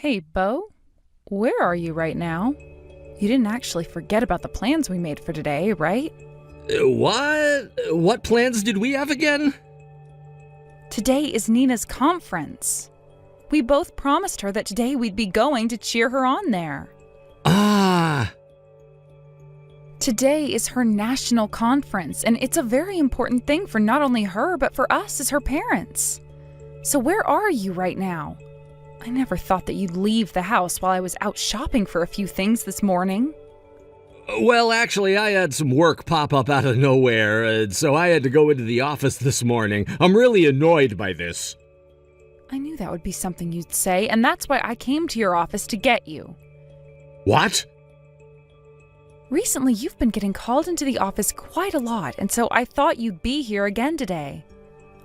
Hey, Bo, where are you right now? You didn't actually forget about the plans we made for today, right? What? What plans did we have again? Today is Nina's conference. We both promised her that today we'd be going to cheer her on there. Ah! Today is her national conference, and it's a very important thing for not only her, but for us as her parents. So where are you right now? I never thought that you'd leave the house while I was out shopping for a few things this morning. Well, actually, I had some work pop up out of nowhere, so I had to go into the office this morning. I'm really annoyed by this. I knew that would be something you'd say, and that's why I came to your office to get you. What? Recently, you've been getting called into the office quite a lot, and so I thought you'd be here again today.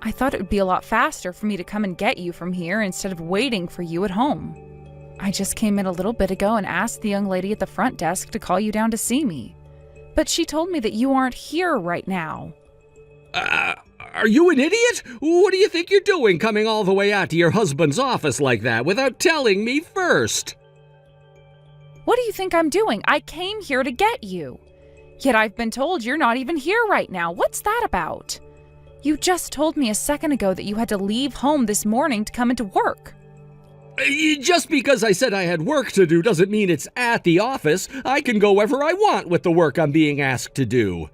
I thought it would be a lot faster for me to come and get you from here instead of waiting for you at home. I just came in a little bit ago and asked the young lady at the front desk to call you down to see me. But she told me that you aren't here right now. Are you an idiot? What do you think you're doing coming all the way out to your husband's office like that without telling me first? What do you think I'm doing? I came here to get you. Yet I've been told you're not even here right now. What's that about? You just told me a second ago that you had to leave home this morning to come into work. Just because I said I had work to do doesn't mean it's at the office. I can go wherever I want with the work I'm being asked to do.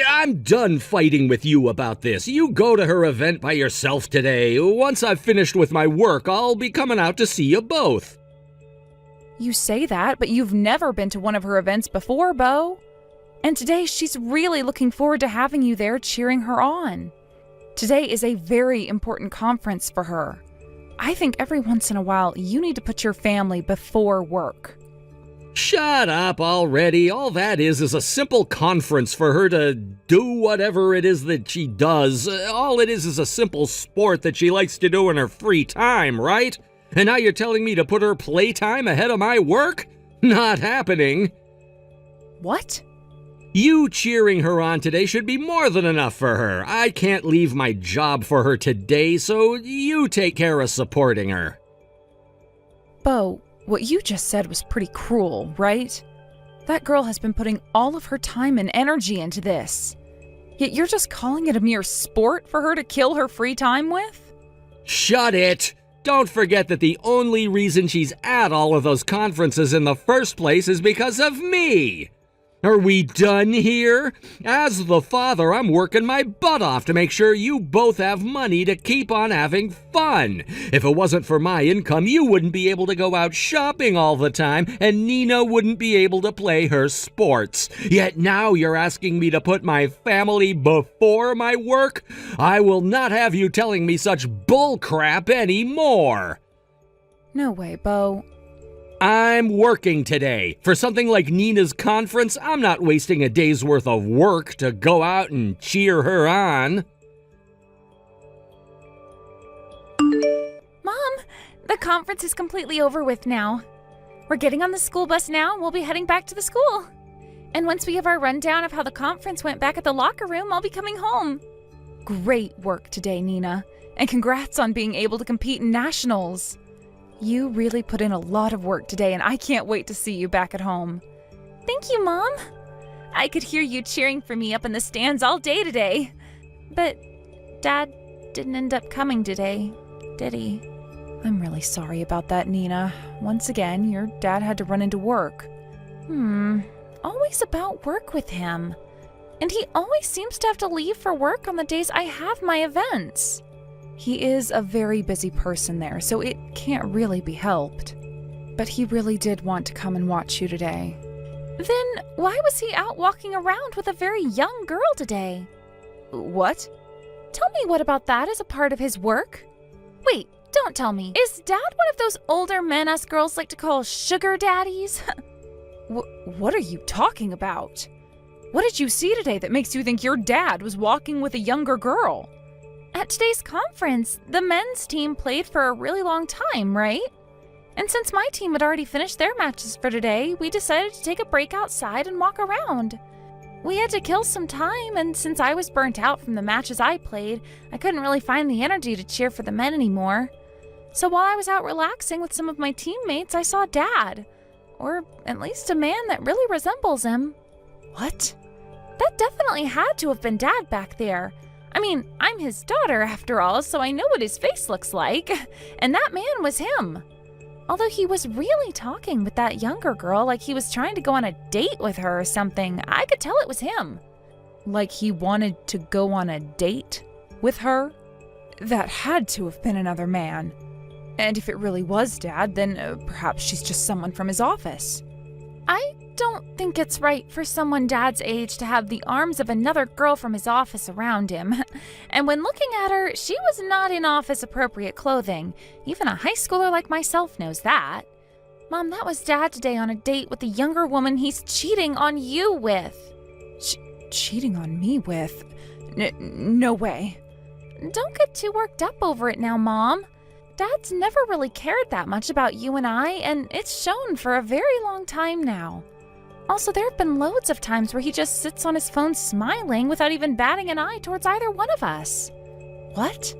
I'm done fighting with you about this. You go to her event by yourself today. Once I've finished with my work, I'll be coming out to see you both. You say that, but you've never been to one of her events before, Bo. And today she's really looking forward to having you there cheering her on. Today is a very important conference for her. I think every once in a while you need to put your family before work. Shut up already. All that is a simple conference for her to do whatever it is that she does. All it is a simple sport that she likes to do in her free time, right? And now you're telling me to put her playtime ahead of my work? Not happening. What? You cheering her on today should be more than enough for her. I can't leave my job for her today, so you take care of supporting her. Bo, what you just said was pretty cruel, right? That girl has been putting all of her time and energy into this. Yet you're just calling it a mere sport for her to kill her free time with? Shut it! Don't forget that the only reason she's at all of those conferences in the first place is because of me. Are we done here? As the father, I'm working my butt off to make sure you both have money to keep on having fun. If it wasn't for my income, you wouldn't be able to go out shopping all the time, and Nina wouldn't be able to play her sports. Yet now you're asking me to put my family before my work? I will not have you telling me such bullcrap anymore. No way, Bo. I'm working today. For something like Nina's conference, I'm not wasting a day's worth of work to go out and cheer her on. Mom, the conference is completely over with now. We're getting on the school bus now and we'll be heading back to the school. And once we have our rundown of how the conference went back at the locker room, I'll be coming home. Great work today, Nina. And congrats on being able to compete in nationals. You really put in a lot of work today, and I can't wait to see you back at home. Thank you, Mom. I could hear you cheering for me up in the stands all day today. But Dad didn't end up coming today, did he? I'm really sorry about that, Nina. Once again, your dad had to run into work. Always about work with him. And he always seems to have to leave for work on the days I have my events. He is a very busy person there, so it can't really be helped. But he really did want to come and watch you today. Then why was he out walking around with a very young girl today? What? Tell me what about that is a part of his work? Wait, don't tell me. Is Dad one of those older men us girls like to call sugar daddies? What are you talking about? What did you see today that makes you think your dad was walking with a younger girl? At today's conference, the men's team played for a really long time, right? And since my team had already finished their matches for today, we decided to take a break outside and walk around. We had to kill some time, and since I was burnt out from the matches I played, I couldn't really find the energy to cheer for the men anymore. So while I was out relaxing with some of my teammates, I saw Dad. Or at least a man that really resembles him. What? That definitely had to have been Dad back there. I mean, I'm his daughter after all, so I know what his face looks like. And that man was him. Although he was really talking with that younger girl like he was trying to go on a date with her or something, I could tell it was him. Like he wanted to go on a date with her? That had to have been another man. And if it really was Dad, then perhaps she's just someone from his office. I don't think it's right for someone Dad's age to have the arms of another girl from his office around him. And when looking at her, she was not in office-appropriate clothing. Even a high schooler like myself knows that. Mom, that was Dad today on a date with the younger woman he's cheating on you with. Cheating on me with? No way. Don't get too worked up over it now, Mom. Dad's never really cared that much about you and I, and it's shown for a very long time now. Also, there have been loads of times where he just sits on his phone smiling without even batting an eye towards either one of us. What?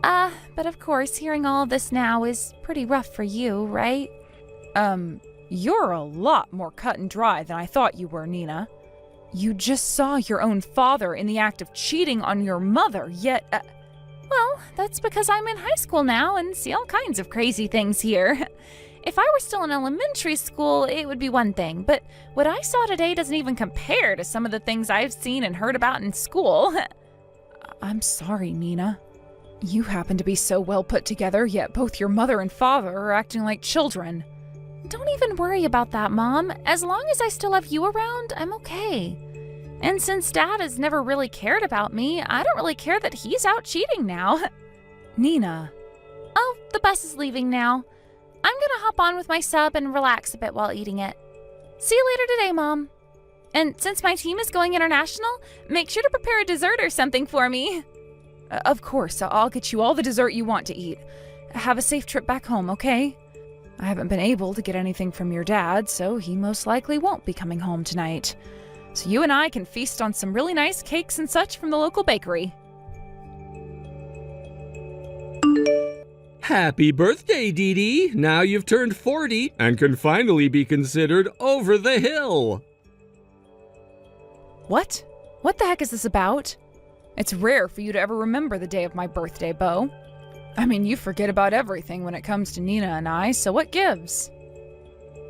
But of course, hearing all of this now is pretty rough for you, right? You're a lot more cut and dry than I thought you were, Nina. You just saw your own father in the act of cheating on your mother, yet... Well, that's because I'm in high school now and see all kinds of crazy things here. If I were still in elementary school, it would be one thing, but what I saw today doesn't even compare to some of the things I've seen and heard about in school. I'm sorry, Nina. You happen to be so well put together, yet both your mother and father are acting like children. Don't even worry about that, Mom. As long as I still have you around, I'm okay. And since Dad has never really cared about me, I don't really care that he's out cheating now. Nina. Oh, the bus is leaving now. I'm gonna hop on with my sub and relax a bit while eating it. See you later today, Mom. And since my team is going international, make sure to prepare a dessert or something for me. Of course, I'll get you all the dessert you want to eat. Have a safe trip back home, okay? I haven't been able to get anything from your dad, so he most likely won't be coming home tonight. So you and I can feast on some really nice cakes and such from the local bakery. Happy birthday, Dee Dee! Now you've turned 40 and can finally be considered over the hill. What? What the heck is this about? It's rare for you to ever remember the day of my birthday, Bo. I mean, you forget about everything when it comes to Nina and I, so what gives?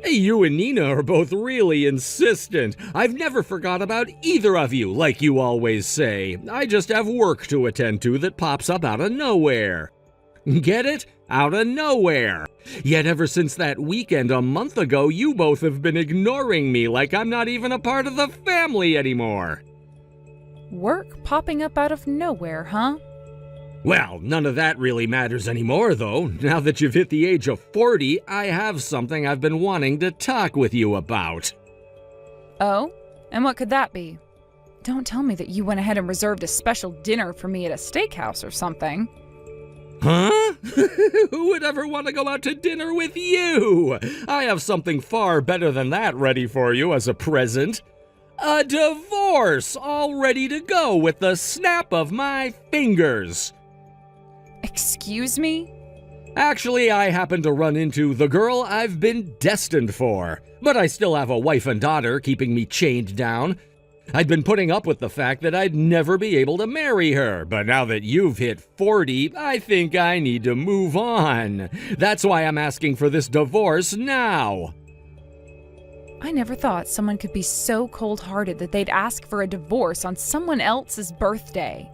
Hey, you and Nina are both really insistent. I've never forgot about either of you, like you always say. I just have work to attend to that pops up out of nowhere. Get it? Out of nowhere. Yet ever since that weekend a month ago, you both have been ignoring me like I'm not even a part of the family anymore. Work popping up out of nowhere, huh? Well, none of that really matters anymore, though. Now that you've hit the age of 40, I have something I've been wanting to talk with you about. Oh? And what could that be? Don't tell me that you went ahead and reserved a special dinner for me at a steakhouse or something. Huh? Who would ever want to go out to dinner with you? I have something far better than that ready for you as a present. A divorce all ready to go with the snap of my fingers. Excuse me? Actually, I happen to run into the girl I've been destined for, but I still have a wife and daughter keeping me chained down. I'd been putting up with the fact that I'd never be able to marry her, but now that you've hit 40, I think I need to move on. That's why I'm asking for this divorce now. I never thought someone could be so cold-hearted that they'd ask for a divorce on someone else's birthday.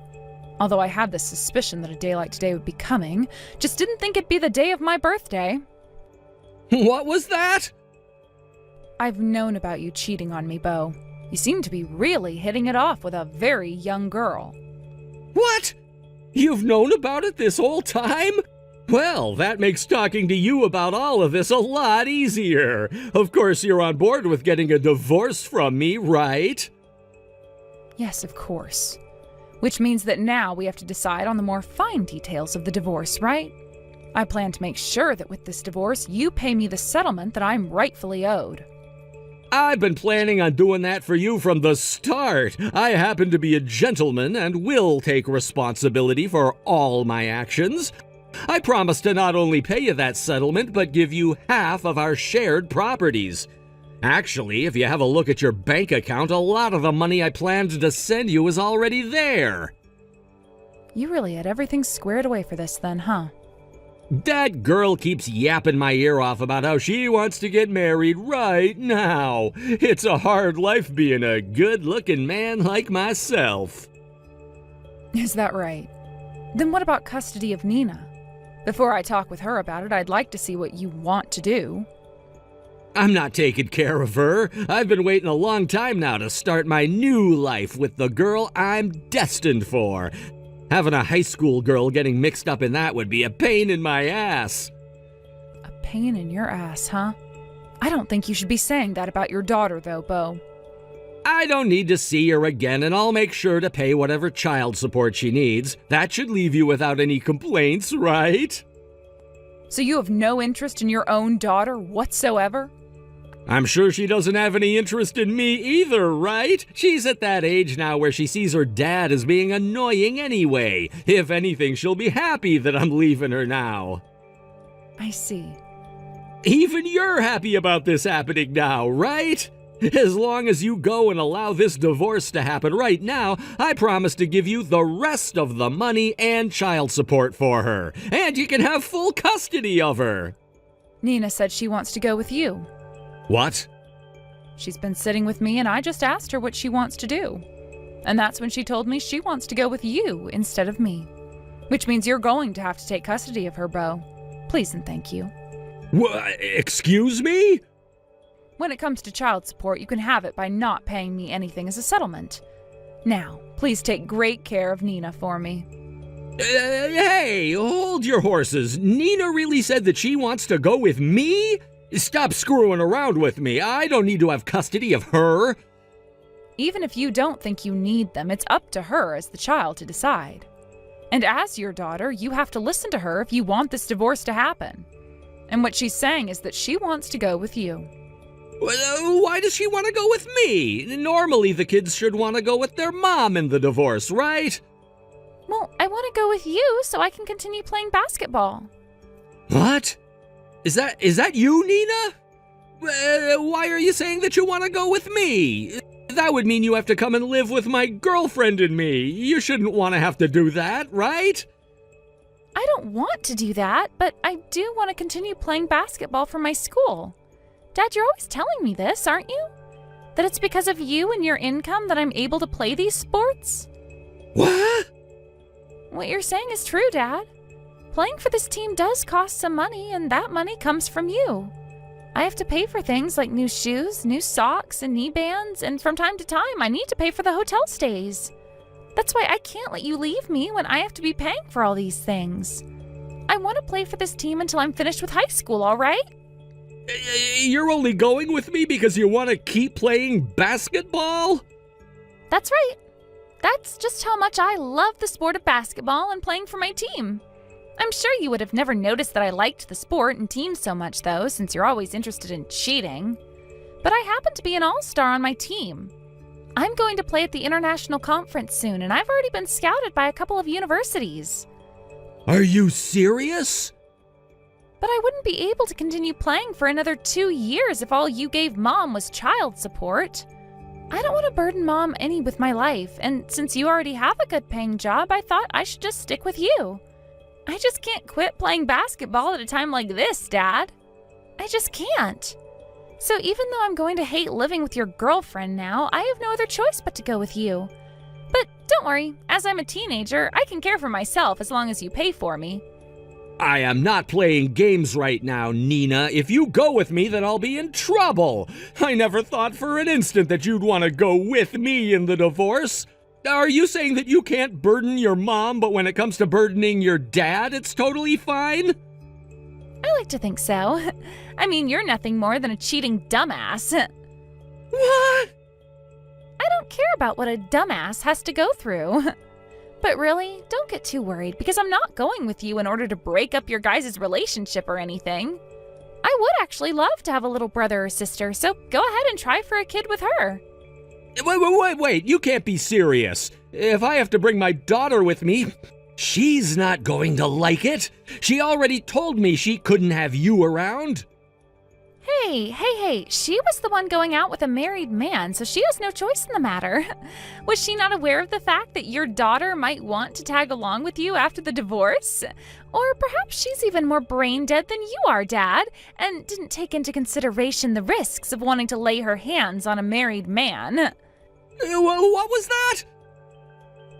Although I had the suspicion that a day like today would be coming, just didn't think it'd be the day of my birthday. What was that? I've known about you cheating on me, Bo. You seem to be really hitting it off with a very young girl. What? You've known about it this whole time? Well, that makes talking to you about all of this a lot easier. Of course, you're on board with getting a divorce from me, right? Yes, of course. Which means that now we have to decide on the more fine details of the divorce, right? I plan to make sure that with this divorce, you pay me the settlement that I'm rightfully owed. I've been planning on doing that for you from the start. I happen to be a gentleman and will take responsibility for all my actions. I promise to not only pay you that settlement, but give you half of our shared properties. Actually, if you have a look at your bank account, a lot of the money I planned to send you is already there. You really had everything squared away for this then, huh? That girl keeps yapping my ear off about how she wants to get married right now. It's a hard life being a good-looking man like myself. Is that right? Then what about custody of Nina? Before I talk with her about it, I'd like to see what you want to do. I'm not taking care of her. I've been waiting a long time now to start my new life with the girl I'm destined for. Having a high school girl getting mixed up in that would be a pain in my ass. A pain in your ass, huh? I don't think you should be saying that about your daughter, though, Bo. I don't need to see her again, and I'll make sure to pay whatever child support she needs. That should leave you without any complaints, right? So you have no interest in your own daughter whatsoever? I'm sure she doesn't have any interest in me either, right? She's at that age now where she sees her dad as being annoying anyway. If anything, she'll be happy that I'm leaving her now. I see. Even you're happy about this happening now, right? As long as you go and allow this divorce to happen right now, I promise to give you the rest of the money and child support for her. And you can have full custody of her. Nina said she wants to go with you. What? She's been sitting with me and I just asked her what she wants to do. And that's when she told me she wants to go with you instead of me. Which means you're going to have to take custody of her, Bo. Please and thank you. Excuse me? When it comes to child support, you can have it by not paying me anything as a settlement. Now, please take great care of Nina for me. Hey, hold your horses. Nina really said that she wants to go with me? Stop screwing around with me. I don't need to have custody of her. Even if you don't think you need them, it's up to her as the child to decide. And as your daughter, you have to listen to her if you want this divorce to happen. And what she's saying is that she wants to go with you. Why does she want to go with me? Normally the kids should want to go with their mom in the divorce, right? Well, I want to go with you so I can continue playing basketball. What? Is that you, Nina? Why are you saying that you want to go with me? That would mean you have to come and live with my girlfriend and me. You shouldn't want to have to do that, right? I don't want to do that, but I do want to continue playing basketball for my school. Dad, you're always telling me this, aren't you? That it's because of you and your income that I'm able to play these sports? What? What you're saying is true, Dad. Playing for this team does cost some money, and that money comes from you. I have to pay for things like new shoes, new socks, and knee bands, and from time to time, I need to pay for the hotel stays. That's why I can't let you leave me when I have to be paying for all these things. I want to play for this team until I'm finished with high school, all right? You're only going with me because you want to keep playing basketball? That's right. That's just how much I love the sport of basketball and playing for my team. I'm sure you would have never noticed that I liked the sport and team so much, though, since you're always interested in cheating. But I happen to be an all-star on my team. I'm going to play at the international conference soon, and I've already been scouted by a couple of universities. Are you serious? But I wouldn't be able to continue playing for another 2 years if all you gave Mom was child support. I don't want to burden Mom any with my life, and since you already have a good-paying job, I thought I should just stick with you. I just can't quit playing basketball at a time like this, Dad. I just can't. So even though I'm going to hate living with your girlfriend now, I have no other choice but to go with you. But don't worry, as I'm a teenager, I can care for myself as long as you pay for me. I am not playing games right now, Nina. If you go with me, then I'll be in trouble. I never thought for an instant that you'd want to go with me in the divorce. Are you saying that you can't burden your mom, but when it comes to burdening your dad, it's totally fine? I like to think so. I mean, you're nothing more than a cheating dumbass. What? I don't care about what a dumbass has to go through. But really, don't get too worried, because I'm not going with you in order to break up your guys' relationship or anything. I would actually love to have a little brother or sister, so go ahead and try for a kid with her. Wait, you can't be serious. If I have to bring my daughter with me, She's not going to like it. She already told me she couldn't have you around. Hey, she was the one going out with a married man, so she has no choice in the matter. Was she not aware of the fact that your daughter might want to tag along with you after the divorce? Or perhaps she's even more brain dead than you are, Dad, and didn't take into consideration the risks of wanting to lay her hands on a married man. What was that?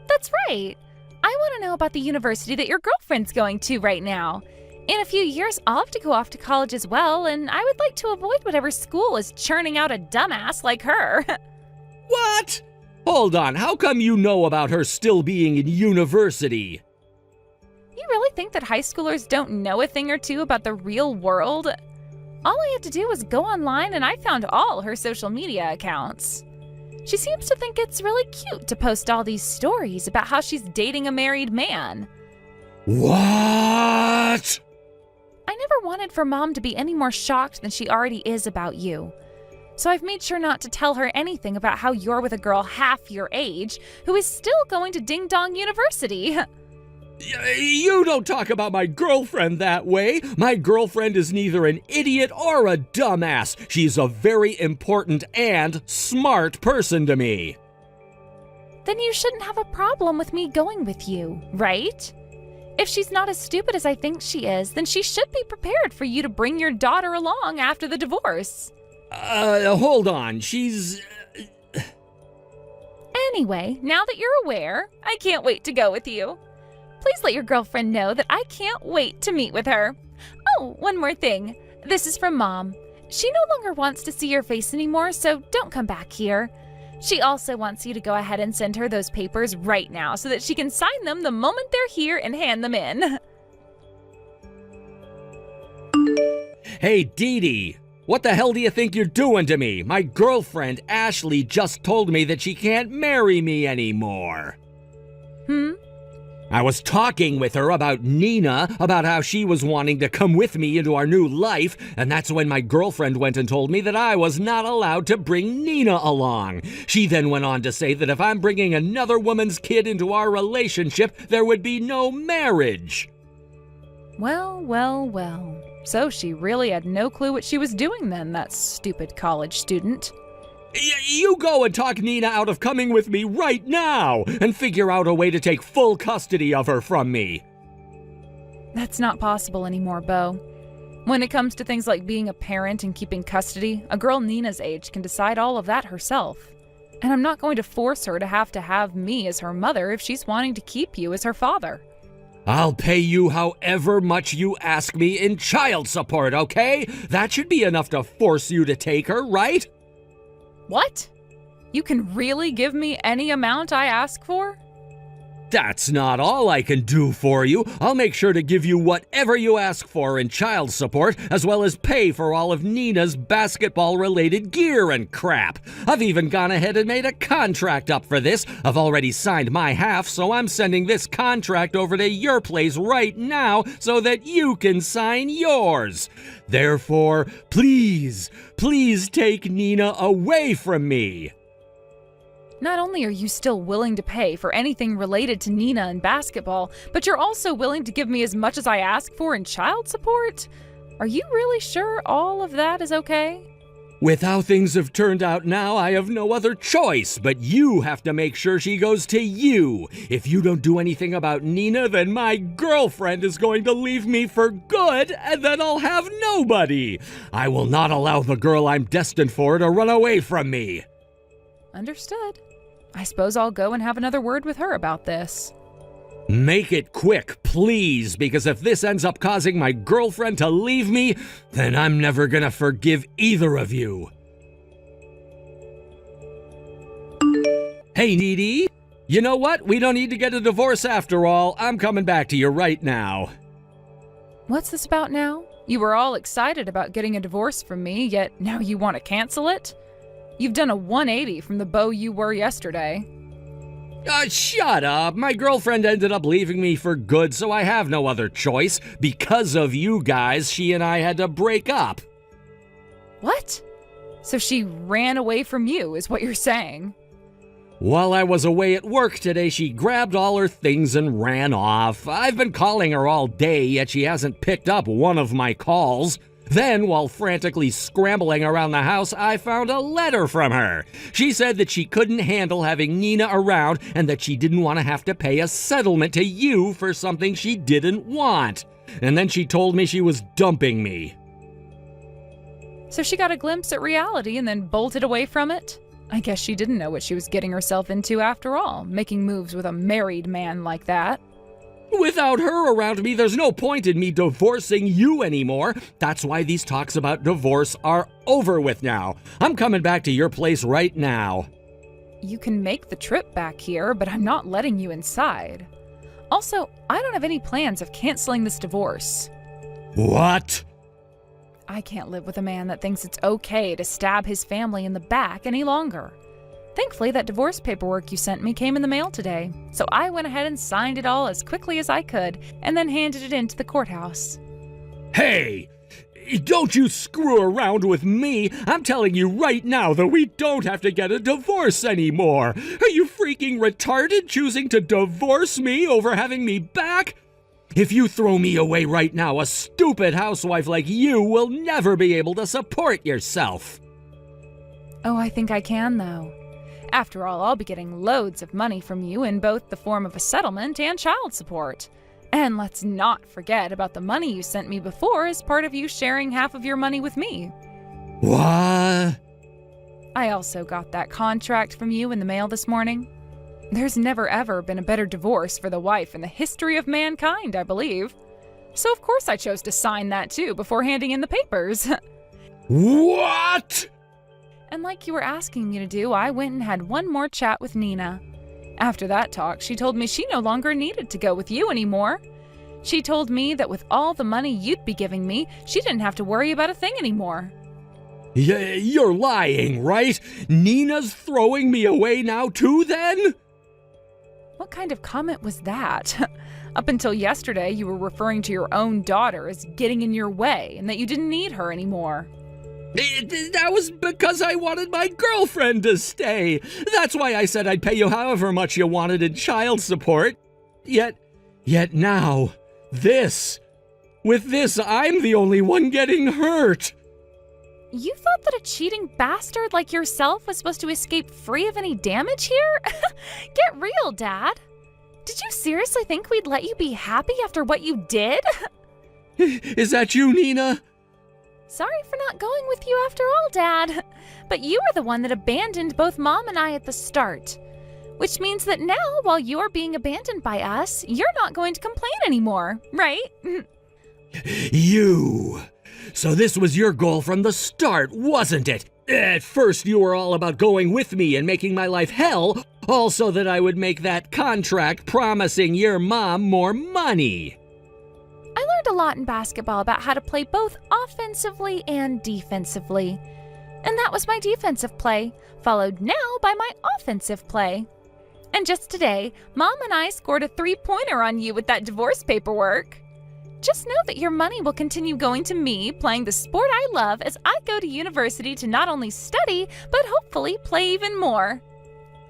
That's right. I want to know about the university that your girlfriend's going to right now. In a few years, I'll have to go off to college as well, and I would like to avoid whatever school is churning out a dumbass like her. What? Hold on, how come you know about her still being in university? You really think that high schoolers don't know a thing or two about the real world? All I had to do was go online and I found all her social media accounts. She seems to think it's really cute to post all these stories about how she's dating a married man. What? I never wanted for Mom to be any more shocked than she already is about you. So I've made sure not to tell her anything about how you're with a girl half your age who is still going to Ding Dong University. You don't talk about my girlfriend that way. My girlfriend is neither an idiot or a dumbass. She's a very important and smart person to me. Then you shouldn't have a problem with me going with you, right? If she's not as stupid as I think she is, then she should be prepared for you to bring your daughter along after the divorce. Hold on. She's... Anyway, now that you're aware, I can't wait to go with you. Please let your girlfriend know that I can't wait to meet with her. Oh, one more thing. This is from Mom. She no longer wants to see your face anymore, so don't come back here. She also wants you to go ahead and send her those papers right now so that she can sign them the moment they're here and hand them in. Hey, Dee Dee, what the hell do you think you're doing to me? My girlfriend, Ashley, just told me that she can't marry me anymore. I was talking with her about Nina, about how she was wanting to come with me into our new life, and that's when my girlfriend went and told me that I was not allowed to bring Nina along. She then went on to say that if I'm bringing another woman's kid into our relationship, there would be no marriage. Well. So she really had no clue what she was doing then, that stupid college student. You go and talk Nina out of coming with me right now and figure out a way to take full custody of her from me. That's not possible anymore, Bo. When it comes to things like being a parent and keeping custody, a girl Nina's age can decide all of that herself. And I'm not going to force her to have me as her mother if she's wanting to keep you as her father. I'll pay you however much you ask me in child support, okay? That should be enough to force you to take her, right? What? You can really give me any amount I ask for? That's not all I can do for you. I'll make sure to give you whatever you ask for in child support, as well as pay for all of Nina's basketball-related gear and crap. I've even gone ahead and made a contract up for this. I've already signed my half, so I'm sending this contract over to your place right now so that you can sign yours. Therefore, please take Nina away from me. Not only are you still willing to pay for anything related to Nina and basketball, but you're also willing to give me as much as I ask for in child support? Are you really sure all of that is okay? With how things have turned out now, I have no other choice, but you have to make sure she goes to you. If you don't do anything about Nina, then my girlfriend is going to leave me for good, and then I'll have nobody. I will not allow the girl I'm destined for to run away from me. Understood. I suppose I'll go and have another word with her about this. Make it quick, please, because if this ends up causing my girlfriend to leave me, then I'm never gonna forgive either of you. Hey, Dee Dee, you know what? We don't need to get a divorce after all. I'm coming back to you right now. What's this about now? You were all excited about getting a divorce from me, yet now you want to cancel it? You've done a 180 from the Bo you were yesterday. Shut up. My girlfriend ended up leaving me for good, so I have no other choice. Because of you guys, she and I had to break up. What? So she ran away from you, is what you're saying? While I was away at work today, she grabbed all her things and ran off. I've been calling her all day, yet she hasn't picked up one of my calls. Then, while frantically scrambling around the house, I found a letter from her. She said that she couldn't handle having Nina around and that she didn't want to have to pay a settlement to you for something she didn't want. And then she told me she was dumping me. So she got a glimpse at reality and then bolted away from it? I guess she didn't know what she was getting herself into after all, making moves with a married man like that. Without her around me, there's no point in me divorcing you anymore. That's why these talks about divorce are over with now. I'm coming back to your place right now. You can make the trip back here, but I'm not letting you inside. Also, I don't have any plans of canceling this divorce. What? I can't live with a man that thinks it's okay to stab his family in the back any longer. Thankfully, that divorce paperwork you sent me came in the mail today, so I went ahead and signed it all as quickly as I could and then handed it in to the courthouse. Hey! Don't you screw around with me! I'm telling you right now that we don't have to get a divorce anymore! Are you freaking retarded choosing to divorce me over having me back? If you throw me away right now, a stupid housewife like you will never be able to support yourself! Oh, I think I can, though. After all, I'll be getting loads of money from you in both the form of a settlement and child support. And let's not forget about the money you sent me before as part of you sharing half of your money with me. What? I also got that contract from you in the mail this morning. There's never ever been a better divorce for the wife in the history of mankind, I believe. So of course I chose to sign that too before handing in the papers. What? And like you were asking me to do, I went and had one more chat with Nina. After that talk, she told me she no longer needed to go with you anymore. She told me that with all the money you'd be giving me, she didn't have to worry about a thing anymore. You're lying, right? Nina's throwing me away now too, then? What kind of comment was that? Up until yesterday, you were referring to your own daughter as getting in your way and that you didn't need her anymore. That was because I wanted my girlfriend to stay. That's why I said I'd pay you however much you wanted in child support. Yet now, with this, I'm the only one getting hurt. You thought that a cheating bastard like yourself was supposed to escape free of any damage here? Get real, Dad. Did you seriously think we'd let you be happy after what you did? Is that you, Nina? Sorry for not going with you after all, Dad. But you were the one that abandoned both Mom and I at the start. Which means that now, while you're being abandoned by us, you're not going to complain anymore, right? You. So this was your goal from the start, wasn't it? At first you were all about going with me and making my life hell, all so that I would make that contract promising your mom more money. I learned a lot in basketball about how to play both offensively and defensively. And that was my defensive play, followed now by my offensive play. And just today, Mom and I scored a 3-pointer on you with that divorce paperwork. Just know that your money will continue going to me, playing the sport I love as I go to university to not only study, but hopefully play even more.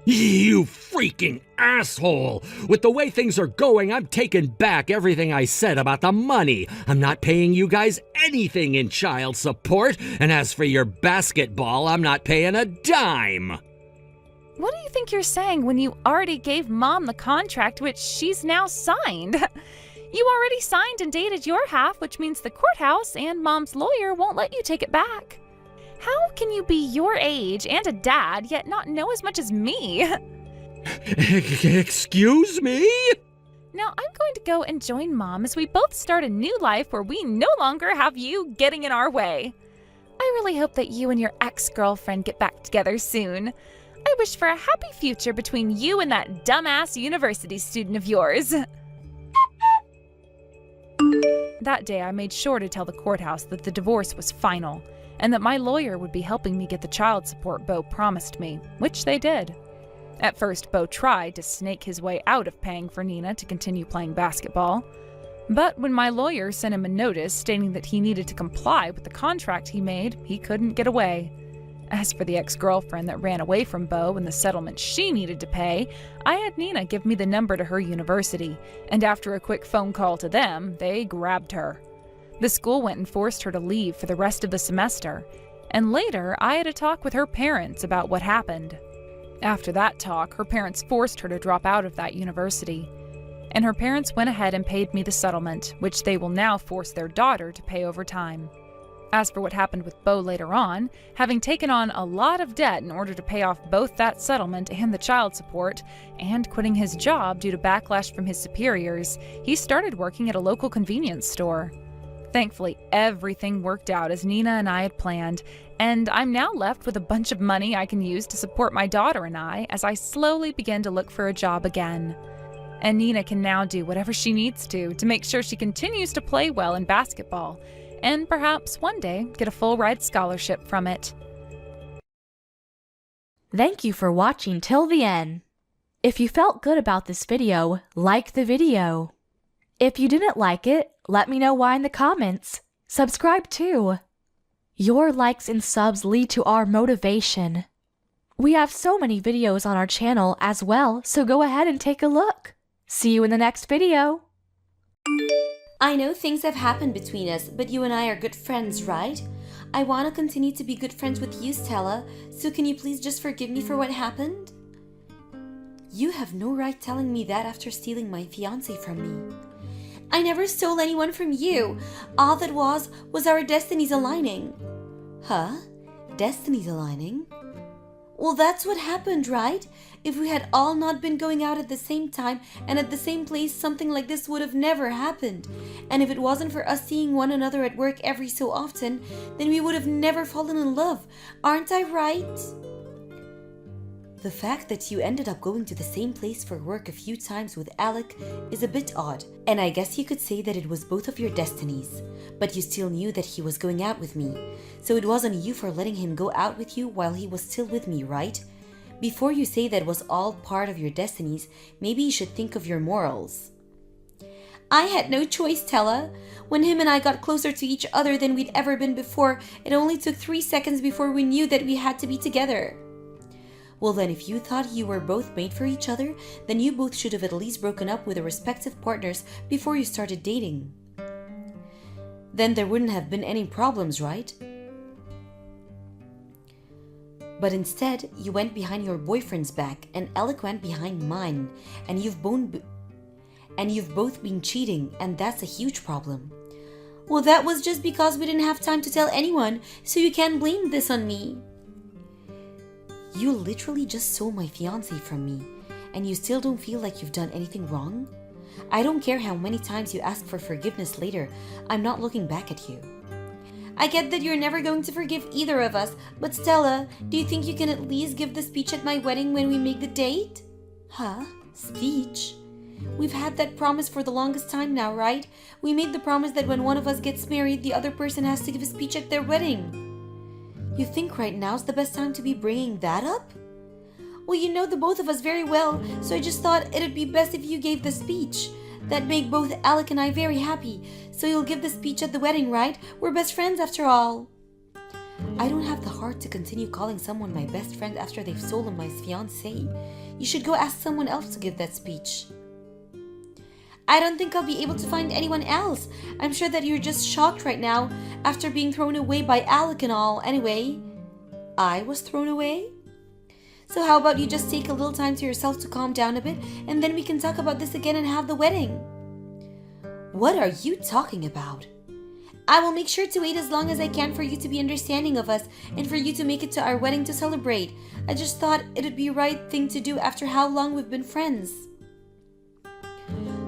You freaking asshole! With the way things are going, I'm taking back everything I said about the money. I'm not paying you guys anything in child support, and as for your basketball, I'm not paying a dime. What do you think you're saying when you already gave Mom the contract which she's now signed? You already signed and dated your half, which means the courthouse and Mom's lawyer won't let you take it back. How can you be your age and a dad, yet not know as much as me? Excuse me? Now I'm going to go and join Mom as we both start a new life where we no longer have you getting in our way. I really hope that you and your ex-girlfriend get back together soon. I wish for a happy future between you and that dumbass university student of yours. That day, I made sure to tell the courthouse that the divorce was final, and that my lawyer would be helping me get the child support Bo promised me, which they did. At first, Bo tried to snake his way out of paying for Nina to continue playing basketball. But when my lawyer sent him a notice stating that he needed to comply with the contract he made, he couldn't get away. As for the ex-girlfriend that ran away from Beau and the settlement she needed to pay, I had Nina give me the number to her university, and after a quick phone call to them, they grabbed her. The school went and forced her to leave for the rest of the semester, and later I had a talk with her parents about what happened. After that talk, her parents forced her to drop out of that university, and her parents went ahead and paid me the settlement, which they will now force their daughter to pay over time. As for what happened with Beau later on, having taken on a lot of debt in order to pay off both that settlement and the child support, and quitting his job due to backlash from his superiors, he started working at a local convenience store. Thankfully, everything worked out as Nina and I had planned, and I'm now left with a bunch of money I can use to support my daughter and I as I slowly begin to look for a job again. And Nina can now do whatever she needs to make sure she continues to play well in basketball, and perhaps one day get a full-ride scholarship from it. Thank you for watching till the end. If you felt good about this video, like the video. If you didn't like it, let me know why in the comments. Subscribe too. Your likes and subs lead to our motivation. We have so many videos on our channel as well, so go ahead and take a look. See you in the next video. I know things have happened between us, but you and I are good friends, right? I want to continue to be good friends with you, Stella, so can you please just forgive me for what happened? You have no right telling me that after stealing my fiancé from me. I never stole anyone from you. All that was our destinies aligning. Huh? Destinies aligning? Well, that's what happened, right? If we had all not been going out at the same time and at the same place, something like this would have never happened. And if it wasn't for us seeing one another at work every so often, then we would have never fallen in love. Aren't I right? The fact that you ended up going to the same place for work a few times with Alec is a bit odd, and I guess you could say that it was both of your destinies. But you still knew that he was going out with me, so it wasn't you for letting him go out with you while he was still with me, right? Before you say that was all part of your destinies, maybe you should think of your morals. I had no choice, Stella. When him and I got closer to each other than we'd ever been before, it only took 3 seconds before we knew that we had to be together. Well then, if you thought you were both made for each other, then you both should have at least broken up with their respective partners before you started dating. Then there wouldn't have been any problems, right? But instead, you went behind your boyfriend's back and Alec went behind mine, and you've both been cheating, and that's a huge problem. Well, that was just because we didn't have time to tell anyone, so you can't blame this on me. You literally just stole my fiancé from me, and you still don't feel like you've done anything wrong? I don't care how many times you ask for forgiveness later, I'm not looking back at you. I get that you're never going to forgive either of us, but Stella, do you think you can at least give the speech at my wedding when we make the date? Huh? Speech? We've had that promise for the longest time now, right? We made the promise that when one of us gets married, the other person has to give a speech at their wedding. You think right now's the best time to be bringing that up? Well, you know the both of us very well, so I just thought it'd be best if you gave the speech. That'd make both Alec and I very happy, so you'll give the speech at the wedding, right? We're best friends after all. I don't have the heart to continue calling someone my best friend after they've stolen my fiancé. You should go ask someone else to give that speech. I don't think I'll be able to find anyone else. I'm sure that you're just shocked right now after being thrown away by Alec and all. Anyway, I was thrown away? So how about you just take a little time to yourself to calm down a bit, and then we can talk about this again and have the wedding. What are you talking about? I will make sure to wait as long as I can for you to be understanding of us and for you to make it to our wedding to celebrate. I just thought it'd be the right thing to do after how long we've been friends.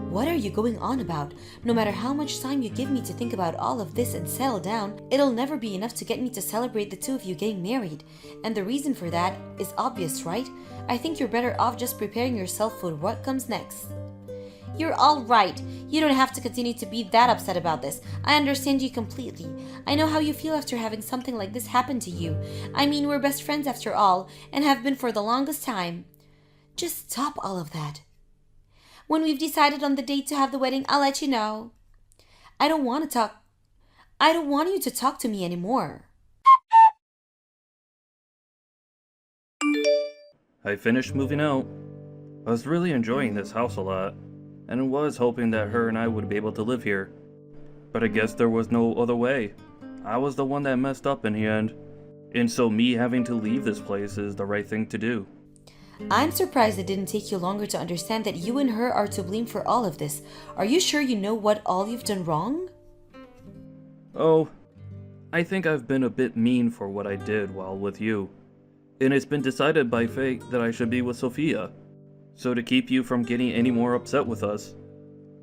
What are you going on about? No matter how much time you give me to think about all of this and settle down, it'll never be enough to get me to celebrate the two of you getting married. And the reason for that is obvious, right? I think you're better off just preparing yourself for what comes next. You're all right. You don't have to continue to be that upset about this. I understand you completely. I know how you feel after having something like this happen to you. I mean, we're best friends after all, and have been for the longest time. Just stop all of that. When we've decided on the date to have the wedding, I'll let you know. I don't want you to talk to me anymore. I finished moving out. I was really enjoying this house a lot, and was hoping that her and I would be able to live here. But I guess there was no other way. I was the one that messed up in the end. And so me having to leave this place is the right thing to do. I'm surprised it didn't take you longer to understand that you and her are to blame for all of this. Are you sure you know what all you've done wrong? Oh, I think I've been a bit mean for what I did while with you. And it's been decided by fate that I should be with Sophia. So to keep you from getting any more upset with us,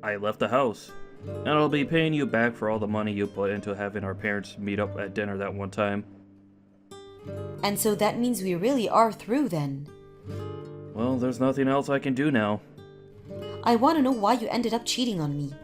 I left the house. And I'll be paying you back for all the money you put into having our parents meet up at dinner that one time. And so that means we really are through then. Well, there's nothing else I can do now. I want to know why you ended up cheating on me.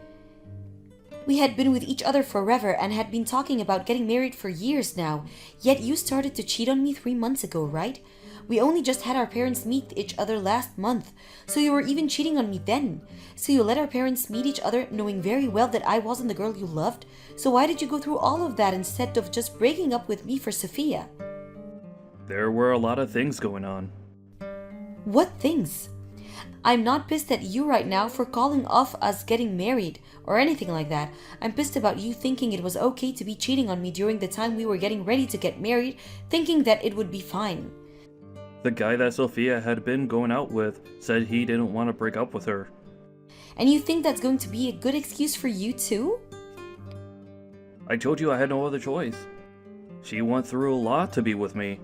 We had been with each other forever and had been talking about getting married for years now, yet you started to cheat on me 3 months ago, right? We only just had our parents meet each other last month, so you were even cheating on me then. So you let our parents meet each other knowing very well that I wasn't the girl you loved? So why did you go through all of that instead of just breaking up with me for Sophia? There were a lot of things going on. What things? I'm not pissed at you right now for calling off us getting married or anything like that. I'm pissed about you thinking it was okay to be cheating on me during the time we were getting ready to get married, thinking that it would be fine. The guy that Sophia had been going out with said he didn't want to break up with her. And you think that's going to be a good excuse for you too? I told you I had no other choice. She went through a lot to be with me.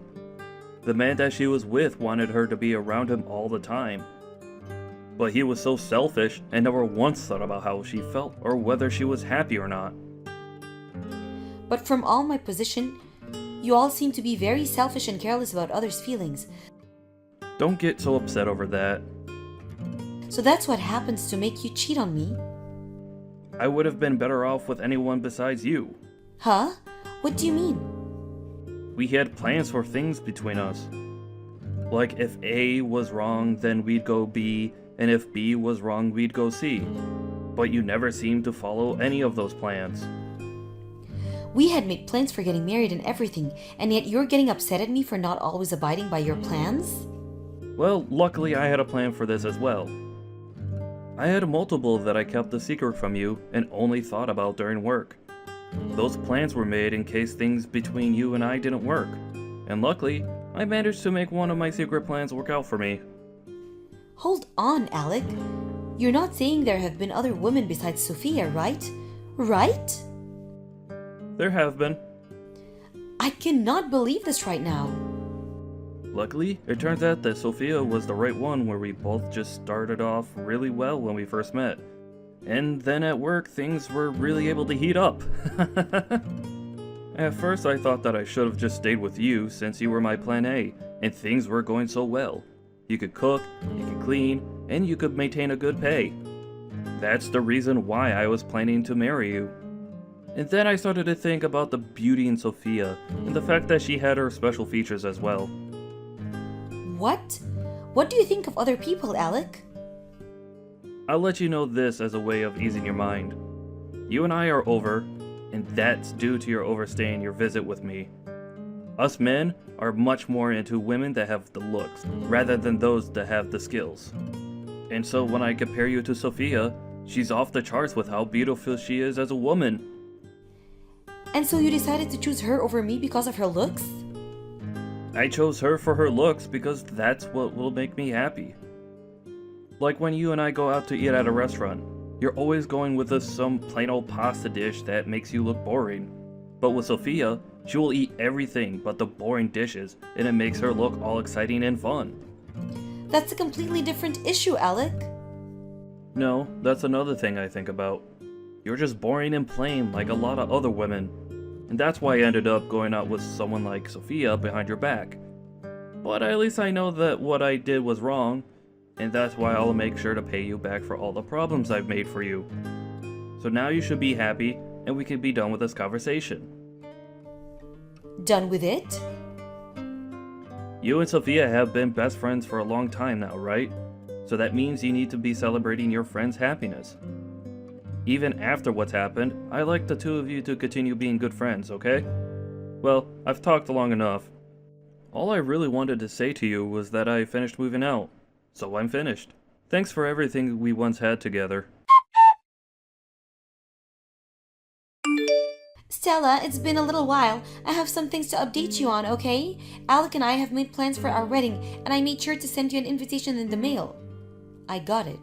The man that she was with wanted her to be around him all the time. But he was so selfish and never once thought about how she felt or whether she was happy or not. But from all my position, you all seem to be very selfish and careless about others' feelings. Don't get so upset over that. So that's what happens to make you cheat on me? I would have been better off with anyone besides you. Huh? What do you mean? We had plans for things between us. Like if A was wrong, then we'd go B, and if B was wrong, we'd go C. But you never seemed to follow any of those plans. We had made plans for getting married and everything, and yet you're getting upset at me for not always abiding by your plans? Well, luckily I had a plan for this as well. I had multiple that I kept a secret from you and only thought about during work. Those plans were made in case things between you and I didn't work, and luckily, I managed to make one of my secret plans work out for me. Hold on, Alec. You're not saying there have been other women besides Sophia, right? Right? There have been. I cannot believe this right now. Luckily, it turns out that Sophia was the right one where we both just started off really well when we first met. And then at work, things were really able to heat up. At first, I thought that I should have just stayed with you since you were my plan A, and things were going so well. You could cook, you could clean, and you could maintain a good pay. That's the reason why I was planning to marry you. And then I started to think about the beauty in Sophia, and the fact that she had her special features as well. What? What do you think of other people, Alec? I'll let you know this as a way of easing your mind. You and I are over, and that's due to your overstaying your visit with me. Us men are much more into women that have the looks, rather than those that have the skills. And so when I compare you to Sophia, she's off the charts with how beautiful she is as a woman. And so you decided to choose her over me because of her looks? I chose her for her looks because that's what will make me happy. Like when you and I go out to eat at a restaurant, you're always going with us some plain old pasta dish that makes you look boring. But with Sophia, she will eat everything but the boring dishes, and it makes her look all exciting and fun. That's a completely different issue, Alec. No, that's another thing I think about. You're just boring and plain like a lot of other women. And that's why I ended up going out with someone like Sophia behind your back. But at least I know that what I did was wrong, and that's why I'll make sure to pay you back for all the problems I've made for you. So now you should be happy, and we can be done with this conversation. Done with it? You and Sophia have been best friends for a long time now, right? So that means you need to be celebrating your friend's happiness. Even after what's happened, I like the two of you to continue being good friends, okay? Well, I've talked long enough. All I really wanted to say to you was that I finished moving out. So I'm finished. Thanks for everything we once had together. Stella, it's been a little while. I have some things to update you on, okay? Alec and I have made plans for our wedding, and I made sure to send you an invitation in the mail. I got it.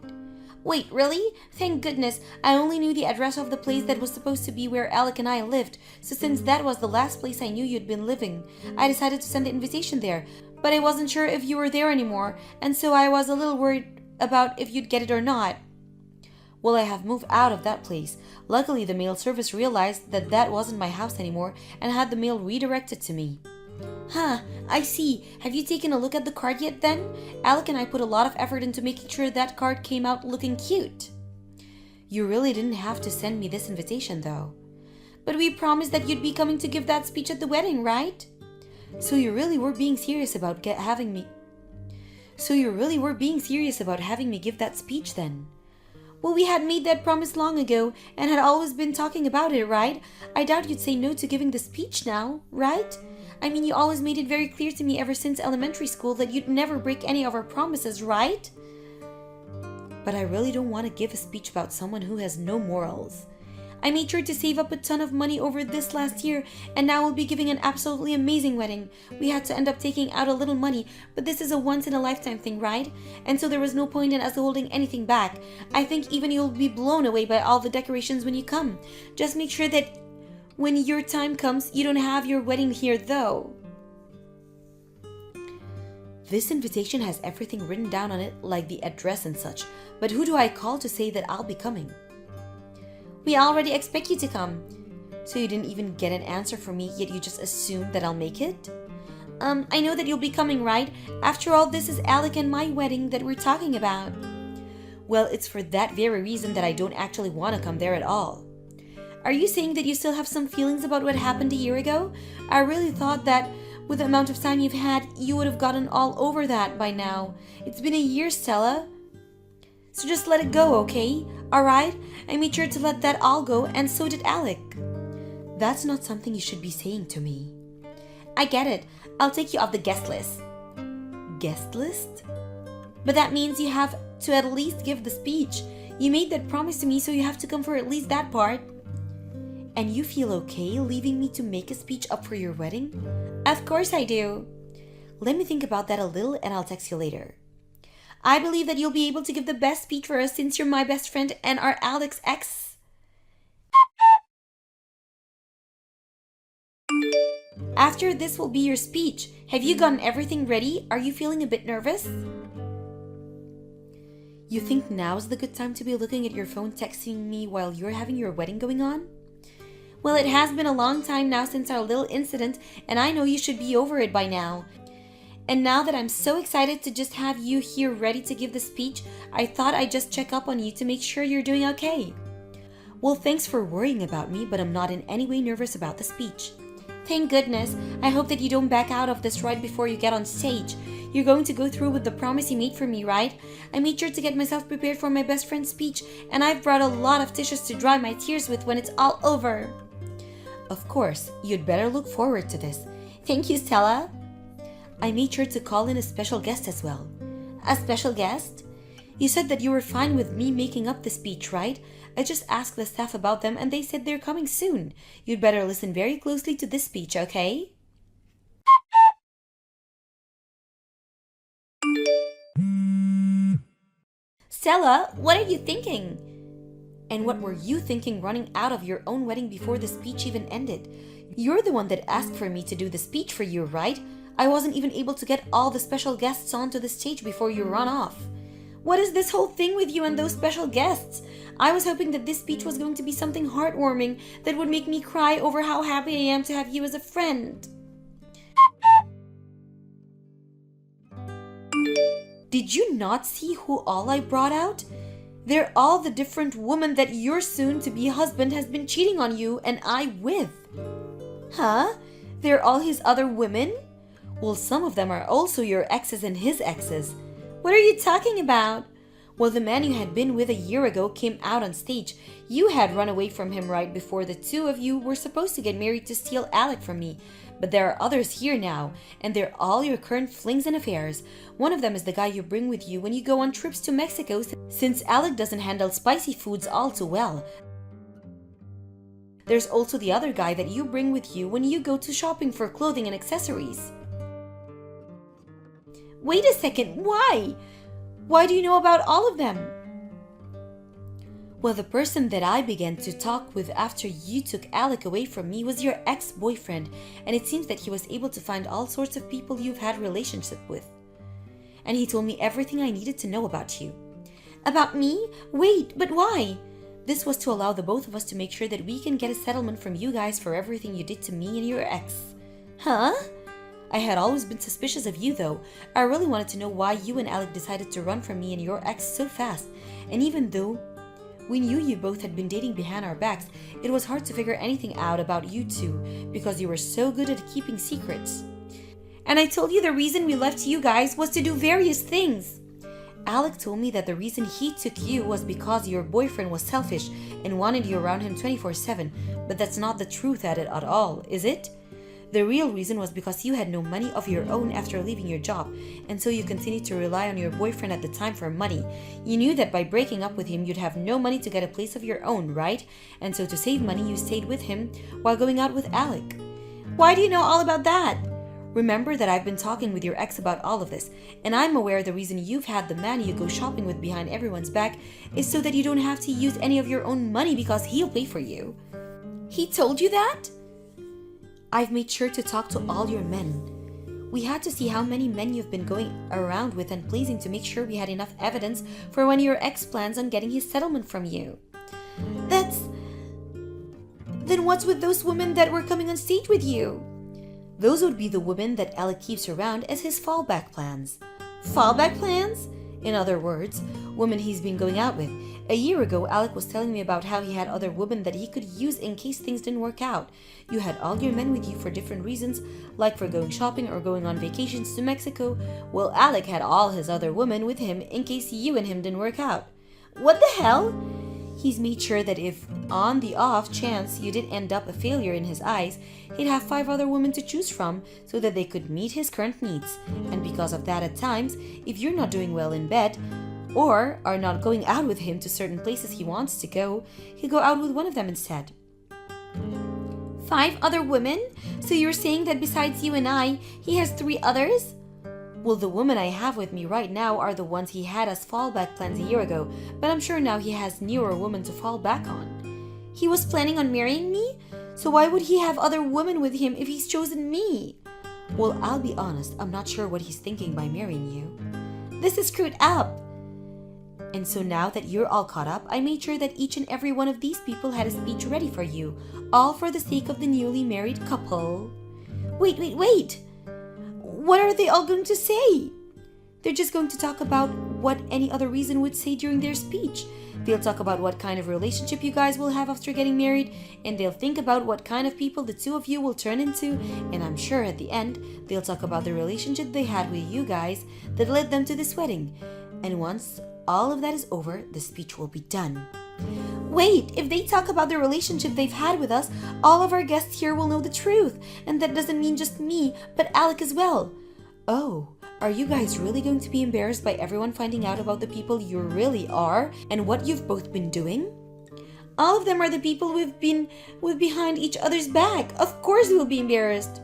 Wait, really? Thank goodness. I only knew the address of the place that was supposed to be where Alec and I lived, so since that was the last place I knew you'd been living, I decided to send the invitation there. But I wasn't sure if you were there anymore, and so I was a little worried about if you'd get it or not. Well, I have moved out of that place. Luckily, the mail service realized that that wasn't my house anymore and had the mail redirected to me. Huh, I see. Have you taken a look at the card yet then? Alec and I put a lot of effort into making sure that card came out looking cute. You really didn't have to send me this invitation though. But we promised that you'd be coming to give that speech at the wedding, right? So you really were being serious about having me give that speech then? Well, we had made that promise long ago and had always been talking about it, right? I doubt you'd say no to giving the speech now, right? I mean, you always made it very clear to me ever since elementary school that you'd never break any of our promises, right? But I really don't want to give a speech about someone who has no morals. I made sure to save up a ton of money over this last year, and now we'll be giving an absolutely amazing wedding. We had to end up taking out a little money, but this is a once-in-a-lifetime thing, right? And so there was no point in us holding anything back. I think even you'll be blown away by all the decorations when you come. Just make sure that when your time comes, you don't have your wedding here, though. This invitation has everything written down on it, like the address and such, but who do I call to say that I'll be coming? We already expect you to come. So you didn't even get an answer from me, yet you just assumed that I'll make it? I know that you'll be coming, right? After all, this is Alec and my wedding that we're talking about. Well, it's for that very reason that I don't actually want to come there at all. Are you saying that you still have some feelings about what happened a year ago? I really thought that with the amount of time you've had, you would have gotten all over that by now. It's been a year, Stella. So just let it go, okay? Alright? I made sure to let that all go, and so did Alec. That's not something you should be saying to me. I get it. I'll take you off the guest list. Guest list? But that means you have to at least give the speech. You made that promise to me, so you have to come for at least that part. And you feel okay leaving me to make a speech up for your wedding? Of course I do. Let me think about that a little and I'll text you later. I believe that you'll be able to give the best speech for us since you're my best friend and are Alec's ex. After this will be your speech. Have you gotten everything ready? Are you feeling a bit nervous? You think now's the good time to be looking at your phone texting me while you're having your wedding going on? Well, it has been a long time now since our little incident, and I know you should be over it by now. And now that I'm so excited to just have you here ready to give the speech, I thought I'd just check up on you to make sure you're doing okay. Well, thanks for worrying about me, but I'm not in any way nervous about the speech. Thank goodness. I hope that you don't back out of this right before you get on stage. You're going to go through with the promise you made for me, right? I made sure to get myself prepared for my best friend's speech, and I've brought a lot of tissues to dry my tears with when it's all over. Of course, you'd better look forward to this. Thank you, Stella. I made sure to call in a special guest as well. A special guest? You said that you were fine with me making up the speech, right? I just asked the staff about them and they said they're coming soon. You'd better listen very closely to this speech, okay? Stella, what are you thinking? And what were you thinking running out of your own wedding before the speech even ended? You're the one that asked for me to do the speech for you, right? I wasn't even able to get all the special guests onto the stage before you run off. What is this whole thing with you and those special guests? I was hoping that this speech was going to be something heartwarming that would make me cry over how happy I am to have you as a friend. Did you not see who all I brought out? They're all the different women that your soon-to-be husband has been cheating on you and I with. Huh? They're all his other women? Well, some of them are also your exes and his exes. What are you talking about? Well, the man you had been with a year ago came out on stage. You had run away from him right before the two of you were supposed to get married to steal Alec from me. But there are others here now, and they're all your current flings and affairs. One of them is the guy you bring with you when you go on trips to Mexico, since Alec doesn't handle spicy foods all too well. There's also the other guy that you bring with you when you go to shopping for clothing and accessories. Wait a second, why? Why do you know about all of them? Well, the person that I began to talk with after you took Alec away from me was your ex-boyfriend, and it seems that he was able to find all sorts of people you've had relationship with. And he told me everything I needed to know about you. About me? Wait, but why? This was to allow the both of us to make sure that we can get a settlement from you guys for everything you did to me and your ex. Huh? I had always been suspicious of you though. I really wanted to know why you and Alec decided to run from me and your ex so fast. And even though we knew you both had been dating behind our backs, it was hard to figure anything out about you two because you were so good at keeping secrets. And I told you the reason we left you guys was to do various things. Alec told me that the reason he took you was because your boyfriend was selfish and wanted you around him 24/7, but that's not the truth at it at all, is it? The real reason was because you had no money of your own after leaving your job, and so you continued to rely on your boyfriend at the time for money. You knew that by breaking up with him, you'd have no money to get a place of your own, right? And so to save money, you stayed with him while going out with Alec. Why do you know all about that? Remember that I've been talking with your ex about all of this, and I'm aware the reason you've had the man you go shopping with behind everyone's back is so that you don't have to use any of your own money because he'll pay for you. He told you that? I've made sure to talk to all your men. We had to see how many men you've been going around with and pleasing to make sure we had enough evidence for when your ex plans on getting his settlement from you. Then what's with those women that were coming on stage with you? Those would be the women that Alec keeps around as his fallback plans. Fallback plans? In other words, women he's been going out with. A year ago, Alec was telling me about how he had other women that he could use in case things didn't work out. You had all your men with you for different reasons, like for going shopping or going on vacations to Mexico. Well, Alec had all his other women with him in case you and him didn't work out. What the hell? He's made sure that if, on the off chance you did end up a failure in his eyes, he'd have 5 other women to choose from so that they could meet his current needs. And because of that, at times, if you're not doing well in bed, or are not going out with him to certain places he wants to go, he'll go out with one of them instead. 5 other women? So you're saying that besides you and I, he has 3 others? Well, the women I have with me right now are the ones he had as fallback plans a year ago, but I'm sure now he has newer women to fall back on. He was planning on marrying me? So why would he have other women with him if he's chosen me? Well, I'll be honest, I'm not sure what he's thinking by marrying you. This is screwed up. And so now that you're all caught up, I made sure that each and every one of these people had a speech ready for you, all for the sake of the newly married couple. Wait! What are they all going to say? They're just going to talk about what any other reason would say during their speech. They'll talk about what kind of relationship you guys will have after getting married, and they'll think about what kind of people the two of you will turn into, and I'm sure at the end, they'll talk about the relationship they had with you guys that led them to this wedding. And once all of that is over, the speech will be done. Wait, if they talk about the relationship they've had with us, all of our guests here will know the truth, and that doesn't mean just me, but Alec as well. Oh, are you guys really going to be embarrassed by everyone finding out about the people you really are and what you've both been doing? All of them are the people we've been with behind each other's back. Of course we'll be embarrassed.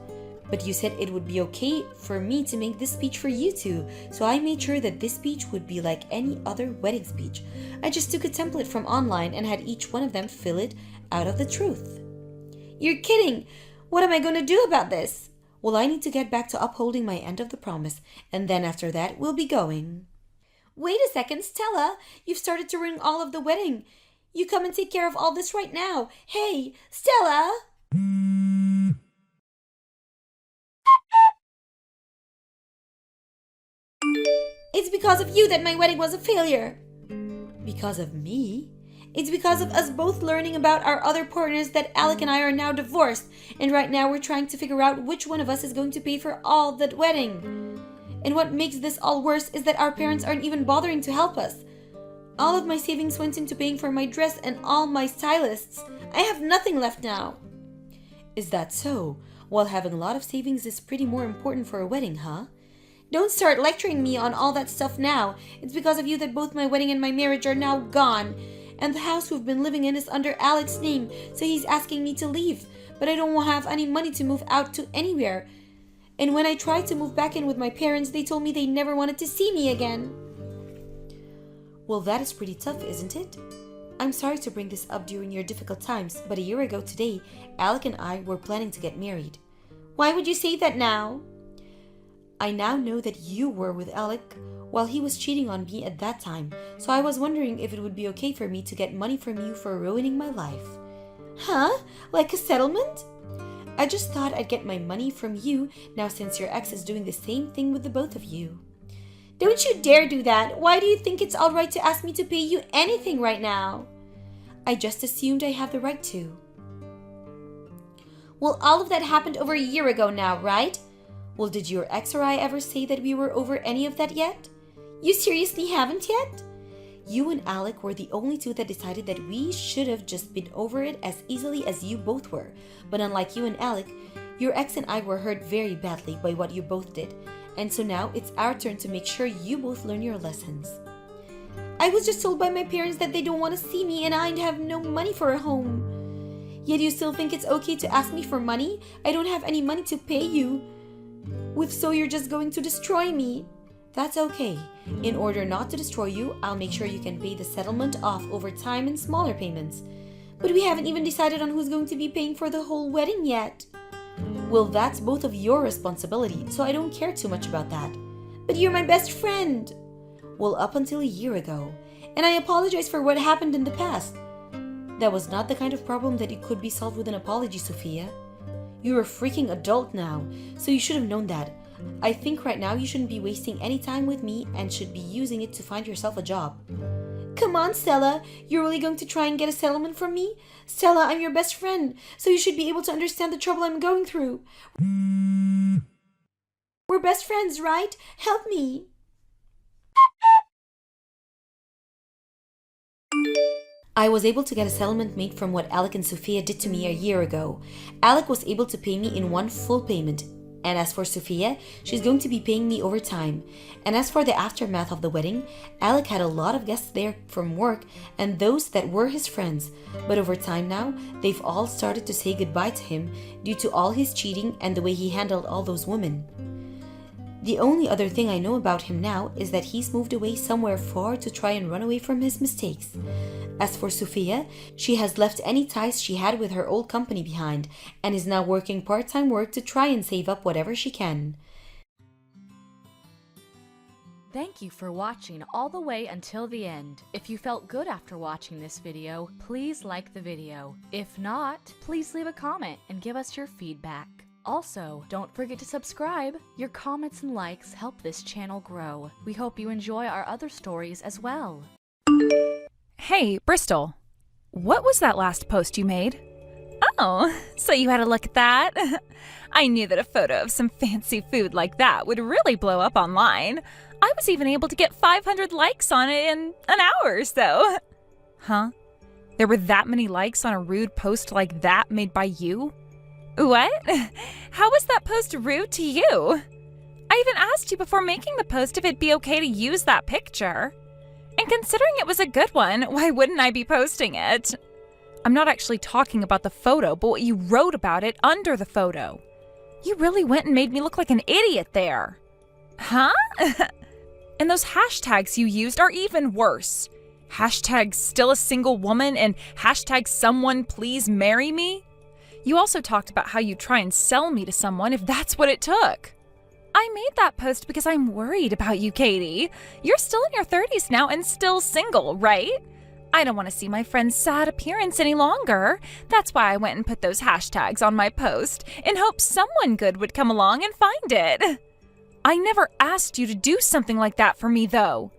But you said it would be okay for me to make this speech for you two, so I made sure that this speech would be like any other wedding speech. I just took a template from online and had each one of them fill it out of the truth. You're kidding! What am I going to do about this? Well, I need to get back to upholding my end of the promise, and then after that, we'll be going. Wait a second, Stella! You've started to ruin all of the wedding. You come and take care of all this right now. Hey, Stella! It's because of you that my wedding was a failure. Because of me? It's because of us both learning about our other partners that Alec and I are now divorced, and right now we're trying to figure out which one of us is going to pay for all that wedding. And what makes this all worse is that our parents aren't even bothering to help us. All of my savings went into paying for my dress and all my stylists. I have nothing left now. Is that so? Well, having a lot of savings is pretty more important for a wedding, huh? Don't start lecturing me on all that stuff now. It's because of you that both my wedding and my marriage are now gone. And the house we've been living in is under Alex's name, so he's asking me to leave. But I don't have any money to move out to anywhere. And when I tried to move back in with my parents, they told me they never wanted to see me again. Well, that is pretty tough, isn't it? I'm sorry to bring this up during your difficult times, but a year ago today, Alec and I were planning to get married. Why would you say that now? I now know that you were with Alec while he was cheating on me at that time, so I was wondering if it would be okay for me to get money from you for ruining my life. Huh? Like a settlement? I just thought I'd get my money from you now since your ex is doing the same thing with the both of you. Don't you dare do that! Why do you think it's alright to ask me to pay you anything right now? I just assumed I have the right to. Well, all of that happened over a year ago now, right? Well, did your ex or I ever say that we were over any of that yet? You seriously haven't yet? You and Alec were the only two that decided that we should have just been over it as easily as you both were. But unlike you and Alec, your ex and I were hurt very badly by what you both did. And so now it's our turn to make sure you both learn your lessons. I was just told by my parents that they don't want to see me and I have no money for a home. Yet you still think it's okay to ask me for money? I don't have any money to pay you with, so you're just going to destroy me. That's okay. In order not to destroy you, I'll make sure you can pay the settlement off over time in smaller payments. But we haven't even decided on who's going to be paying for the whole wedding yet. Well, that's both of your responsibility, so I don't care too much about that. But you're my best friend. Well, up until a year ago. And I apologize for what happened in the past. That was not the kind of problem that it could be solved with an apology, Sophia. You're a freaking adult now, so you should have known that. I think right now you shouldn't be wasting any time with me and should be using it to find yourself a job. Come on, Stella. You're really going to try and get a settlement from me? Stella, I'm your best friend, so you should be able to understand the trouble I'm going through. We're best friends, right? Help me. I was able to get a settlement made from what Alec and Sophia did to me a year ago. Alec was able to pay me in one full payment. And as for Sophia, she's going to be paying me over time. And as for the aftermath of the wedding, Alec had a lot of guests there from work and those that were his friends. But over time now, they've all started to say goodbye to him due to all his cheating and the way he handled all those women. The only other thing I know about him now is that he's moved away somewhere far to try and run away from his mistakes. As for Sophia, she has left any ties she had with her old company behind and is now working part-time work to try and save up whatever she can. Thank you for watching all the way until the end. If you felt good after watching this video, please like the video. If not, please leave a comment and give us your feedback. Also, don't forget to subscribe. Your comments and likes help this channel grow. We hope you enjoy our other stories as well. Hey, Bristol, what was that last post you made? Oh, so you had a look at that? I knew that a photo of some fancy food like that would really blow up online. I was even able to get 500 likes on it in an hour or so. Huh? There were that many likes on a rude post like that made by you? What? How was that post rude to you? I even asked you before making the post if it'd be okay to use that picture. And considering it was a good one, why wouldn't I be posting it? I'm not actually talking about the photo, but what you wrote about it under the photo. You really went and made me look like an idiot there. Huh? And those hashtags you used are even worse. Hashtag still a single woman and hashtag someone please marry me. You also talked about how you try and sell me to someone if that's what it took. I made that post because I'm worried about you, Katie. You're still in your 30s now and still single, right? I don't want to see my friend's sad appearance any longer. That's why I went and put those hashtags on my post in hopes someone good would come along and find it. I never asked you to do something like that for me, though.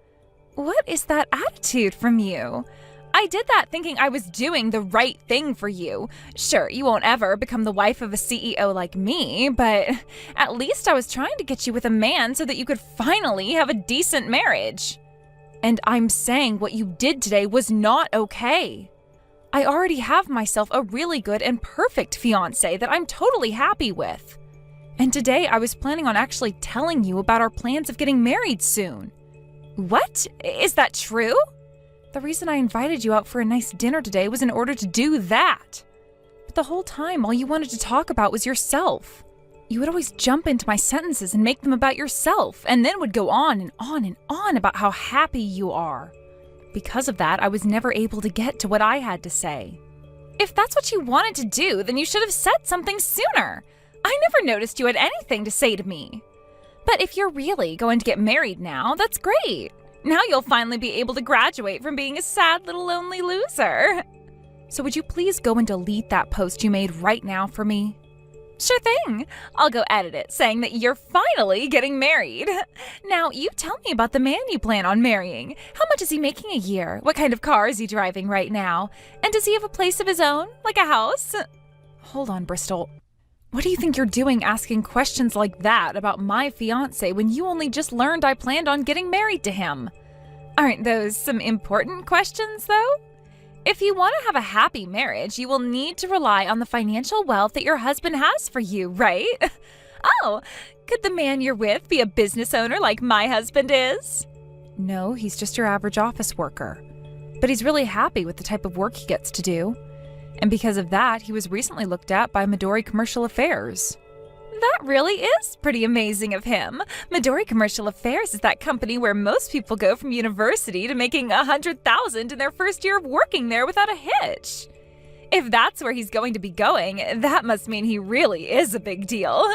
What is that attitude from you? I did that thinking I was doing the right thing for you. Sure, you won't ever become the wife of a CEO like me, but at least I was trying to get you with a man so that you could finally have a decent marriage. And I'm saying what you did today was not okay. I already have myself a really good and perfect fiancé that I'm totally happy with. And today I was planning on actually telling you about our plans of getting married soon. What? Is that true? The reason I invited you out for a nice dinner today was in order to do that. But the whole time, all you wanted to talk about was yourself. You would always jump into my sentences and make them about yourself, and then would go on and on and on about how happy you are. Because of that, I was never able to get to what I had to say. If that's what you wanted to do, then you should have said something sooner. I never noticed you had anything to say to me. But if you're really going to get married now, that's great. Now you'll finally be able to graduate from being a sad little lonely loser. So would you please go and delete that post you made right now for me? Sure thing. I'll go edit it saying that you're finally getting married. Now you tell me about the man you plan on marrying. How much is he making a year? What kind of car is he driving right now? And does he have a place of his own, like a house? Hold on, Bristol. What do you think you're doing asking questions like that about my fiancé when you only just learned I planned on getting married to him? Aren't those some important questions, though? If you want to have a happy marriage, you will need to rely on the financial wealth that your husband has for you, right? Oh, could the man you're with be a business owner like my husband is? No, he's just your average office worker. But he's really happy with the type of work he gets to do. And because of that, he was recently looked at by Midori Commercial Affairs. That really is pretty amazing of him. Midori Commercial Affairs is that company where most people go from university to making $100,000 in their first year of working there without a hitch. If that's where he's going to be going, that must mean he really is a big deal.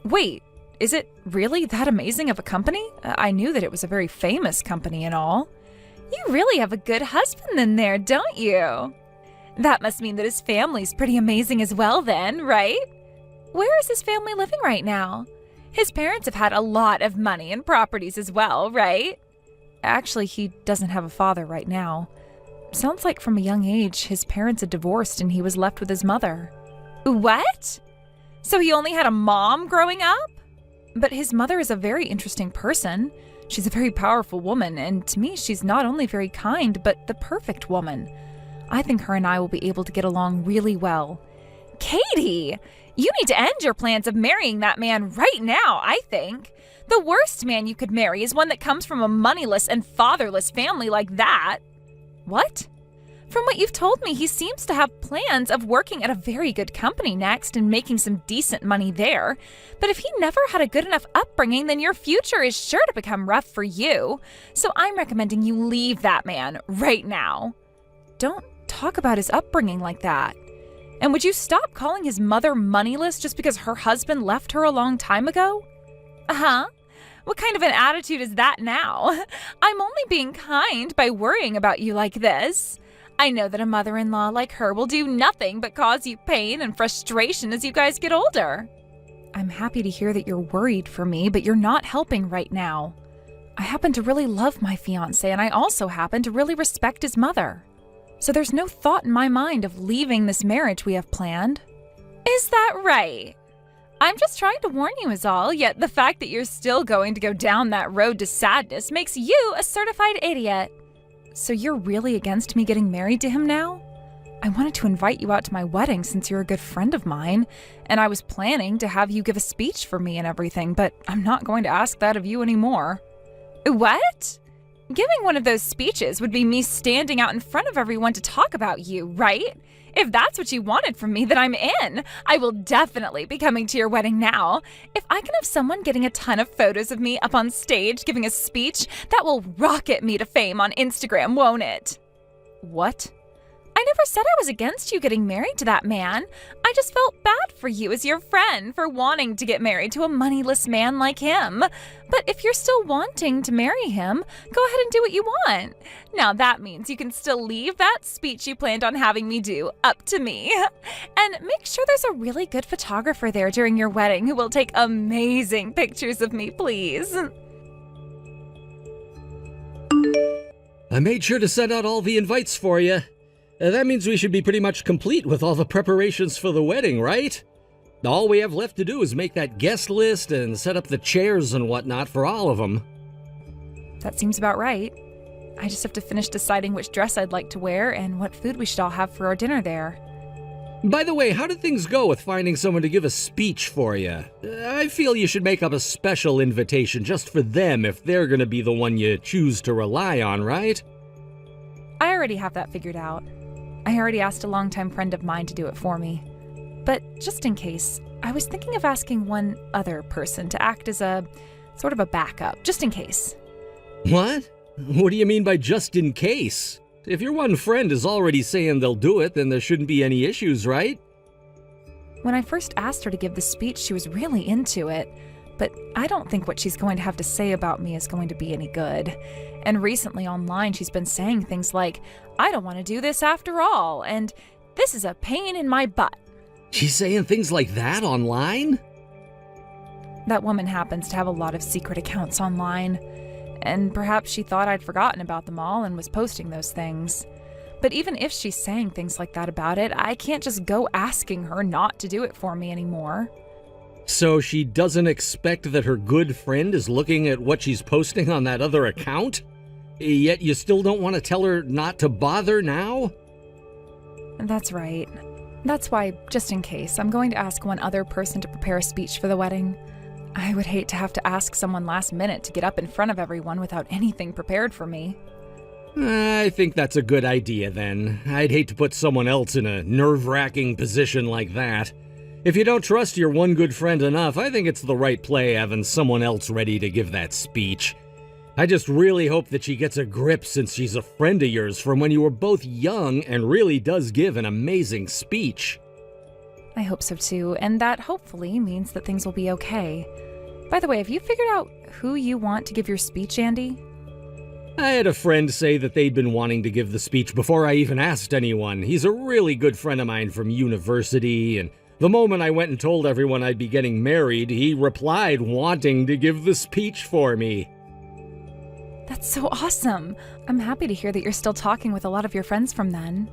Wait, is it really that amazing of a company? I knew that it was a very famous company and all. You really have a good husband in there, don't you? That must mean that his family's pretty amazing as well then, right? Where is his family living right now? His parents have had a lot of money and properties as well, right? Actually, he doesn't have a father right now. Sounds like from a young age, his parents had divorced and he was left with his mother. What? So he only had a mom growing up? But his mother is a very interesting person. She's a very powerful woman, and to me, she's not only very kind, but the perfect woman. I think her and I will be able to get along really well. Katie, you need to end your plans of marrying that man right now, I think. The worst man you could marry is one that comes from a moneyless and fatherless family like that. What? From what you've told me, he seems to have plans of working at a very good company next and making some decent money there. But if he never had a good enough upbringing, then your future is sure to become rough for you. So I'm recommending you leave that man right now. Don't talk about his upbringing like that. And would you stop calling his mother moneyless just because her husband left her a long time ago? Uh-huh. What kind of an attitude is that now? I'm only being kind by worrying about you like this. I know that a mother-in-law like her will do nothing but cause you pain and frustration as you guys get older. I'm happy to hear that you're worried for me, but you're not helping right now. I happen to really love my fiancé, and I also happen to really respect his mother. So there's no thought in my mind of leaving this marriage we have planned. Is that right? I'm just trying to warn you is all, yet the fact that you're still going to go down that road to sadness makes you a certified idiot. So you're really against me getting married to him now? I wanted to invite you out to my wedding since you're a good friend of mine, and I was planning to have you give a speech for me and everything, but I'm not going to ask that of you anymore. What? Giving one of those speeches would be me standing out in front of everyone to talk about you, right? If that's what you wanted from me, then I'm in. I will definitely be coming to your wedding now. If I can have someone getting a ton of photos of me up on stage giving a speech, that will rocket me to fame on Instagram, won't it? What? I never said I was against you getting married to that man. I just felt bad for you as your friend for wanting to get married to a moneyless man like him. But if you're still wanting to marry him, go ahead and do what you want. Now that means you can still leave that speech you planned on having me do up to me. And make sure there's a really good photographer there during your wedding who will take amazing pictures of me, please. I made sure to send out all the invites for you. That means we should be pretty much complete with all the preparations for the wedding, right? All we have left to do is make that guest list and set up the chairs and whatnot for all of them. That seems about right. I just have to finish deciding which dress I'd like to wear and what food we should all have for our dinner there. By the way, how did things go with finding someone to give a speech for you? I feel you should make up a special invitation just for them if they're gonna be the one you choose to rely on, right? I already have that figured out. I already asked a longtime friend of mine to do it for me. But just in case, I was thinking of asking one other person to act as a sort of a backup, just in case. What? What do you mean by just in case? If your one friend is already saying they'll do it, then there shouldn't be any issues, right? When I first asked her to give the speech, she was really into it, but I don't think what she's going to have to say about me is going to be any good. And recently online, she's been saying things like, "I don't want to do this after all," and "This is a pain in my butt." She's saying things like that online? That woman happens to have a lot of secret accounts online, and perhaps she thought I'd forgotten about them all and was posting those things. But even if she's saying things like that about it, I can't just go asking her not to do it for me anymore. So she doesn't expect that her good friend is looking at what she's posting on that other account? Yet you still don't want to tell her not to bother now? That's right. That's why, just in case, I'm going to ask one other person to prepare a speech for the wedding. I would hate to have to ask someone last minute to get up in front of everyone without anything prepared for me. I think that's a good idea then. I'd hate to put someone else in a nerve-wracking position like that. If you don't trust your one good friend enough, I think it's the right play having someone else ready to give that speech. I just really hope that she gets a grip since she's a friend of yours from when you were both young and really does give an amazing speech. I hope so too, and that hopefully means that things will be okay. By the way, have you figured out who you want to give your speech, Andy? I had a friend say that they'd been wanting to give the speech before I even asked anyone. He's a really good friend of mine from university, and the moment I went and told everyone I'd be getting married, he replied wanting to give the speech for me. That's so awesome! I'm happy to hear that you're still talking with a lot of your friends from then.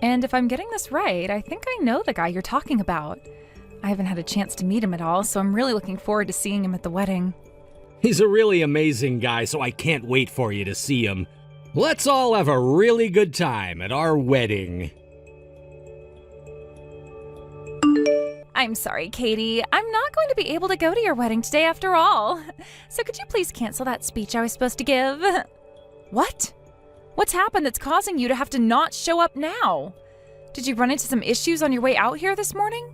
And if I'm getting this right, I think I know the guy you're talking about. I haven't had a chance to meet him at all, so I'm really looking forward to seeing him at the wedding. He's a really amazing guy, so I can't wait for you to see him. Let's all have a really good time at our wedding. I'm sorry, Katie. I'm not going to be able to go to your wedding today after all. So could you please cancel that speech I was supposed to give? What? What's happened that's causing you to have to not show up now? Did you run into some issues on your way out here this morning?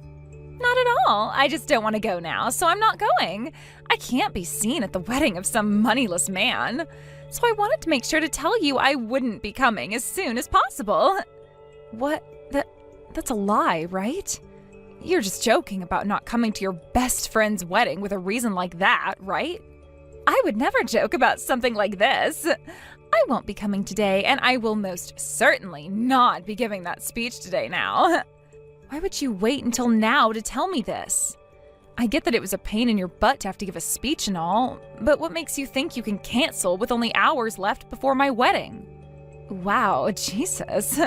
Not at all. I just don't want to go now, so I'm not going. I can't be seen at the wedding of some moneyless man. So I wanted to make sure to tell you I wouldn't be coming as soon as possible. What? That's a lie, right? You're just joking about not coming to your best friend's wedding with a reason like that, right? I would never joke about something like this. I won't be coming today, and I will most certainly not be giving that speech today now. Why would you wait until now to tell me this? I get that it was a pain in your butt to have to give a speech and all, but what makes you think you can cancel with only hours left before my wedding? Wow, Jesus.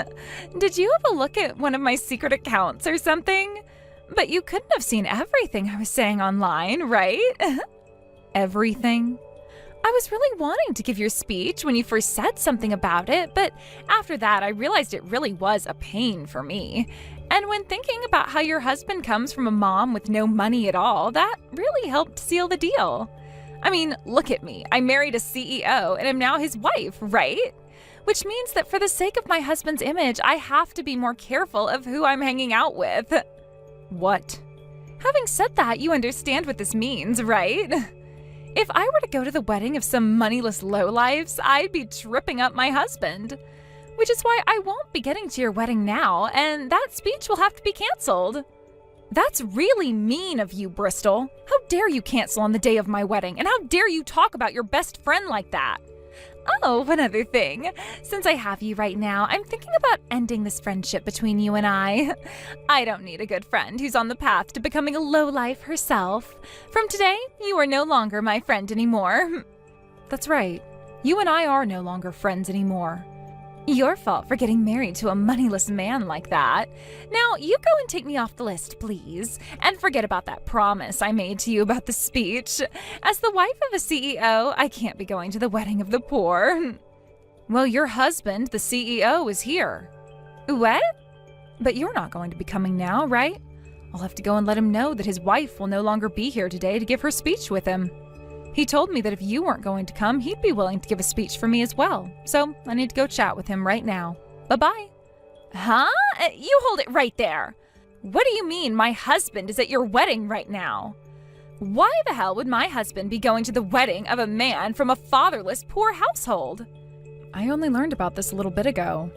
Did you have a look at one of my secret accounts or something? But you couldn't have seen everything I was saying online, right? Everything? I was really wanting to give your speech when you first said something about it, but after that I realized it really was a pain for me. And when thinking about how your husband comes from a mom with no money at all, that really helped seal the deal. I mean, look at me. I married a CEO and am now his wife, right? Which means that for the sake of my husband's image, I have to be more careful of who I'm hanging out with. What? Having said that, you understand what this means, right? If I were to go to the wedding of some moneyless lowlifes, I'd be tripping up my husband. Which is why I won't be getting to your wedding now, and that speech will have to be canceled. That's really mean of you, Bristol. How dare you cancel on the day of my wedding, and how dare you talk about your best friend like that? Oh, one other thing. Since I have you right now, I'm thinking about ending this friendship between you and I. I don't need a good friend who's on the path to becoming a lowlife herself. From today, you are no longer my friend anymore. That's right. You and I are no longer friends anymore. Your fault for getting married to a moneyless man like that. Now, you go and take me off the list, please. And forget about that promise I made to you about the speech. As the wife of a CEO, I can't be going to the wedding of the poor. Well, your husband, the CEO, is here. What? But you're not going to be coming now, right? I'll have to go and let him know that his wife will no longer be here today to give her speech with him. He told me that if you weren't going to come, he'd be willing to give a speech for me as well. So I need to go chat with him right now. Bye-bye. Huh? You hold it right there. What do you mean my husband is at your wedding right now? Why the hell would my husband be going to the wedding of a man from a fatherless, poor household? I only learned about this a little bit ago.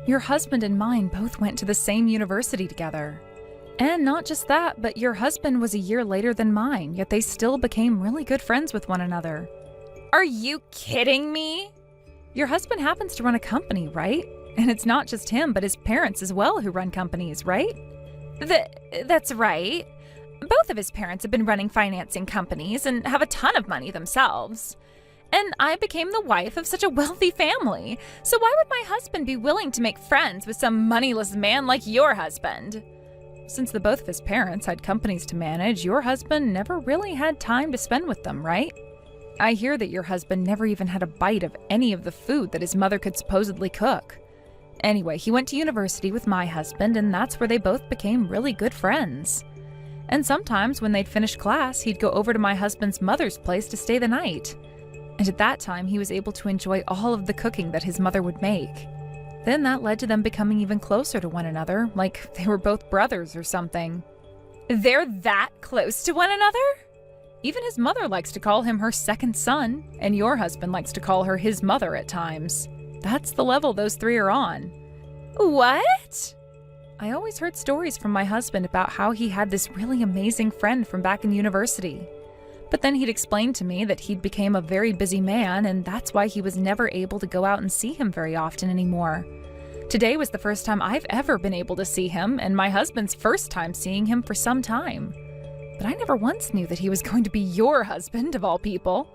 Your husband and mine both went to the same university together. And not just that, but your husband was a year later than mine, yet they still became really good friends with one another. Are you kidding me? Your husband happens to run a company, right? And it's not just him, but his parents as well who run companies, right? That's right. Both of his parents have been running financing companies and have a ton of money themselves. And I became the wife of such a wealthy family, so why would my husband be willing to make friends with some moneyless man like your husband? Since the both of his parents had companies to manage, your husband never really had time to spend with them, right? I hear that your husband never even had a bite of any of the food that his mother could supposedly cook. Anyway, he went to university with my husband, and that's where they both became really good friends. And sometimes when they'd finish class, he'd go over to my husband's mother's place to stay the night. And at that time, he was able to enjoy all of the cooking that his mother would make. Then that led to them becoming even closer to one another, like they were both brothers or something. They're that close to one another? Even his mother likes to call him her second son, and your husband likes to call her his mother at times. That's the level those three are on. What? I always heard stories from my husband about how he had this really amazing friend from back in university. But then he'd explain to me that he'd became a very busy man, and that's why he was never able to go out and see him very often anymore. Today was the first time I've ever been able to see him, and my husband's first time seeing him for some time. But I never once knew that he was going to be your husband, of all people.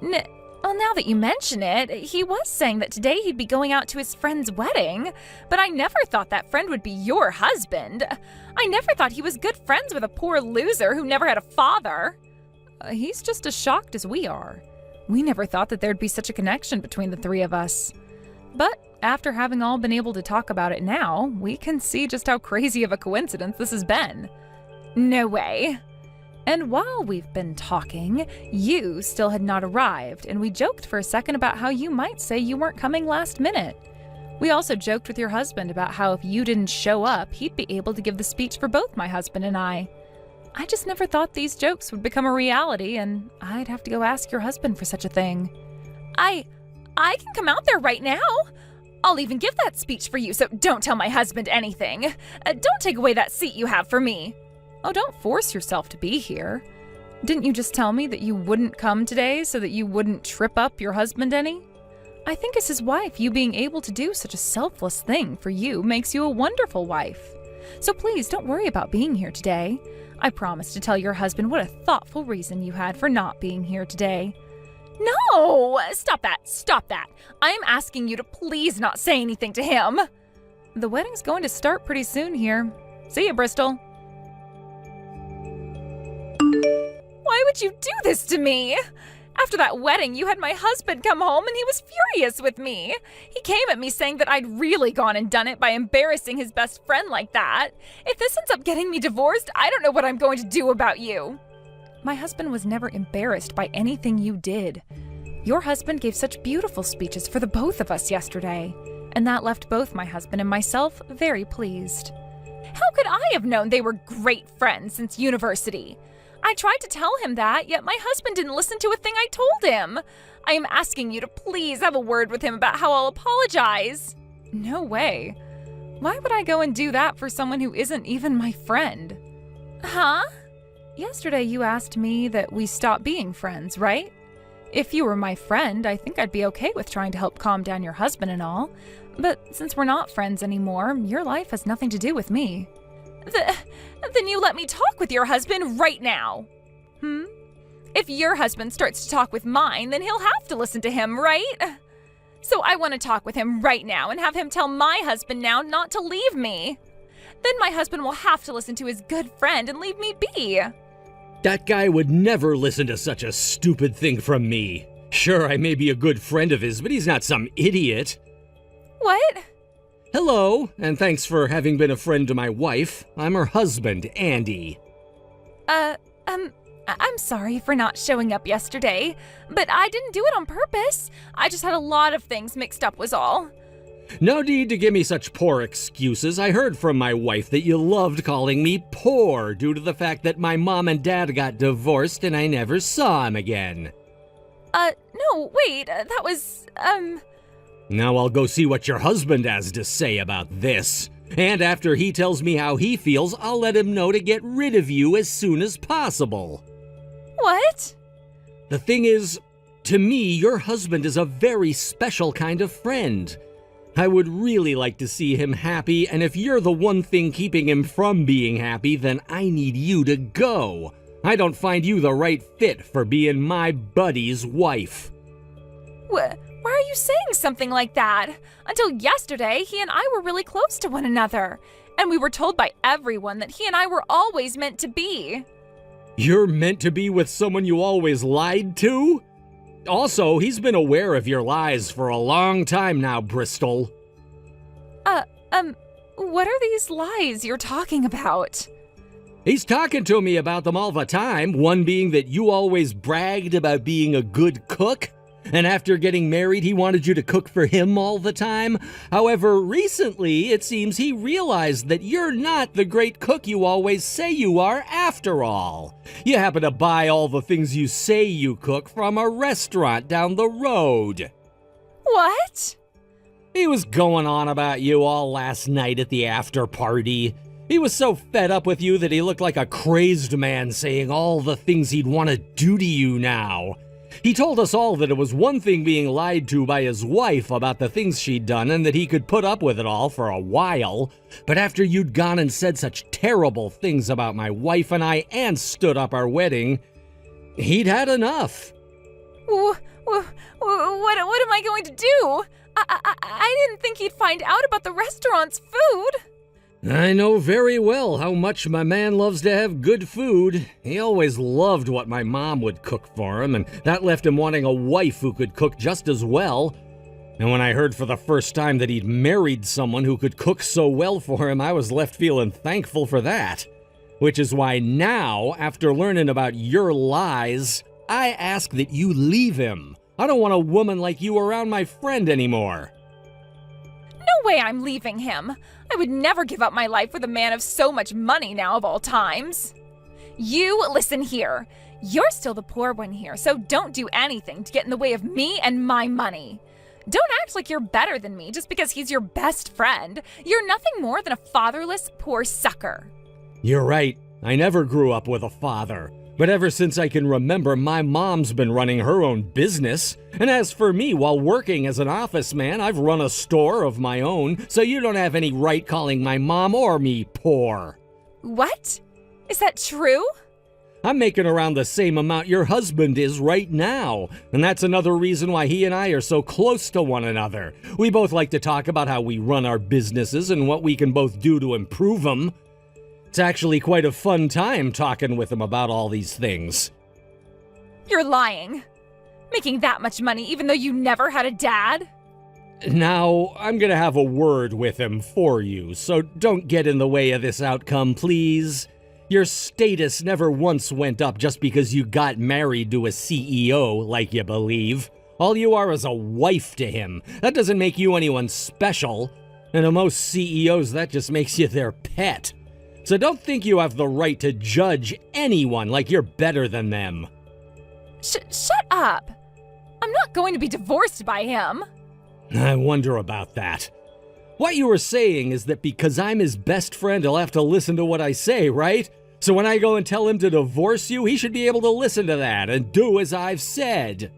Well, now that you mention it, he was saying that today he'd be going out to his friend's wedding, but I never thought that friend would be your husband. I never thought he was good friends with a poor loser who never had a father. He's just as shocked as we are. We never thought that there'd be such a connection between the three of us. But after having all been able to talk about it now, we can see just how crazy of a coincidence this has been. No way. And while we've been talking, you still had not arrived, and we joked for a second about how you might say you weren't coming last minute. We also joked with your husband about how if you didn't show up, he'd be able to give the speech for both my husband and I. I just never thought these jokes would become a reality, and I'd have to go ask your husband for such a thing. I can come out there right now. I'll even give that speech for you, so don't tell my husband anything. Don't take away that seat you have for me. Oh, don't force yourself to be here. Didn't you just tell me that you wouldn't come today so that you wouldn't trip up your husband any? I think as his wife, you being able to do such a selfless thing for you makes you a wonderful wife. So please don't worry about being here today. I promise to tell your husband what a thoughtful reason you had for not being here today. No! Stop that. I am asking you to please not say anything to him. The wedding's going to start pretty soon here. See ya, Bristol. Why would you do this to me? After that wedding, you had my husband come home and he was furious with me. He came at me saying that I'd really gone and done it by embarrassing his best friend like that. If this ends up getting me divorced, I don't know what I'm going to do about you. My husband was never embarrassed by anything you did. Your husband gave such beautiful speeches for the both of us yesterday, and that left both my husband and myself very pleased. How could I have known they were great friends since university? I tried to tell him that, yet my husband didn't listen to a thing I told him. I am asking you to please have a word with him about how I'll apologize. No way. Why would I go and do that for someone who isn't even my friend? Huh? Yesterday you asked me that we stop being friends, right? If you were my friend, I think I'd be okay with trying to help calm down your husband and all. But since we're not friends anymore, your life has nothing to do with me. Then you let me talk with your husband right now. If your husband starts to talk with mine, then he'll have to listen to him, right? So I want to talk with him right now and have him tell my husband now not to leave me. Then my husband will have to listen to his good friend and leave me be. That guy would never listen to such a stupid thing from me. Sure, I may be a good friend of his, but he's not some idiot. What? Hello, and thanks for having been a friend to my wife. I'm her husband, Andy. I'm sorry for not showing up yesterday, but I didn't do it on purpose. I just had a lot of things mixed up was all. No need to give me such poor excuses. I heard from my wife that you loved calling me poor due to the fact that my mom and dad got divorced and I never saw him again. No, wait, that was, Now I'll go see what your husband has to say about this. And after he tells me how he feels, I'll let him know to get rid of you as soon as possible. What? The thing is, to me, your husband is a very special kind of friend. I would really like to see him happy, and if you're the one thing keeping him from being happy, then I need you to go. I don't find you the right fit for being my buddy's wife. Why are you saying something like that? Until yesterday, he and I were really close to one another, and we were told by everyone that he and I were always meant to be. You're meant to be with someone you always lied to? Also, he's been aware of your lies for a long time now, Bristol. What are these lies you're talking about? He's talking to me about them all the time, one being that you always bragged about being a good cook, and after getting married, he wanted you to cook for him all the time. However, recently, it seems he realized that you're not the great cook you always say you are after all. You happen to buy all the things you say you cook from a restaurant down the road. What? He was going on about you all last night at the after party. He was so fed up with you that he looked like a crazed man saying all the things he'd want to do to you now. He told us all that it was one thing being lied to by his wife about the things she'd done and that he could put up with it all for a while. But after you'd gone and said such terrible things about my wife and I and stood up our wedding, he'd had enough. What am I going to do? I didn't think he'd find out about the restaurant's food. I know very well how much my man loves to have good food. He always loved what my mom would cook for him, and that left him wanting a wife who could cook just as well. And when I heard for the first time that he'd married someone who could cook so well for him, I was left feeling thankful for that. Which is why now, after learning about your lies, I ask that you leave him. I don't want a woman like you around my friend anymore. No way I'm leaving him. I would never give up my life with a man of so much money now of all times. You listen here. You're still the poor one here, so don't do anything to get in the way of me and my money. Don't act like you're better than me just because he's your best friend. You're nothing more than a fatherless, poor sucker. You're right. I never grew up with a father. But ever since I can remember, my mom's been running her own business. And as for me, while working as an office man, I've run a store of my own, so you don't have any right calling my mom or me poor. What? Is that true? I'm making around the same amount your husband is right now, and that's another reason why he and I are so close to one another. We both like to talk about how we run our businesses and what we can both do to improve them. It's actually quite a fun time talking with him about all these things. You're lying. Making that much money even though you never had a dad? Now, I'm gonna have a word with him for you, so don't get in the way of this outcome, please. Your status never once went up just because you got married to a CEO, like you believe. All you are is a wife to him. That doesn't make you anyone special. And to most CEOs, that just makes you their pet. So don't think you have the right to judge anyone like you're better than them. Shut up. I'm not going to be divorced by him. I wonder about that. What you were saying is that because I'm his best friend, he'll have to listen to what I say, right? So when I go and tell him to divorce you, he should be able to listen to that and do as I've said.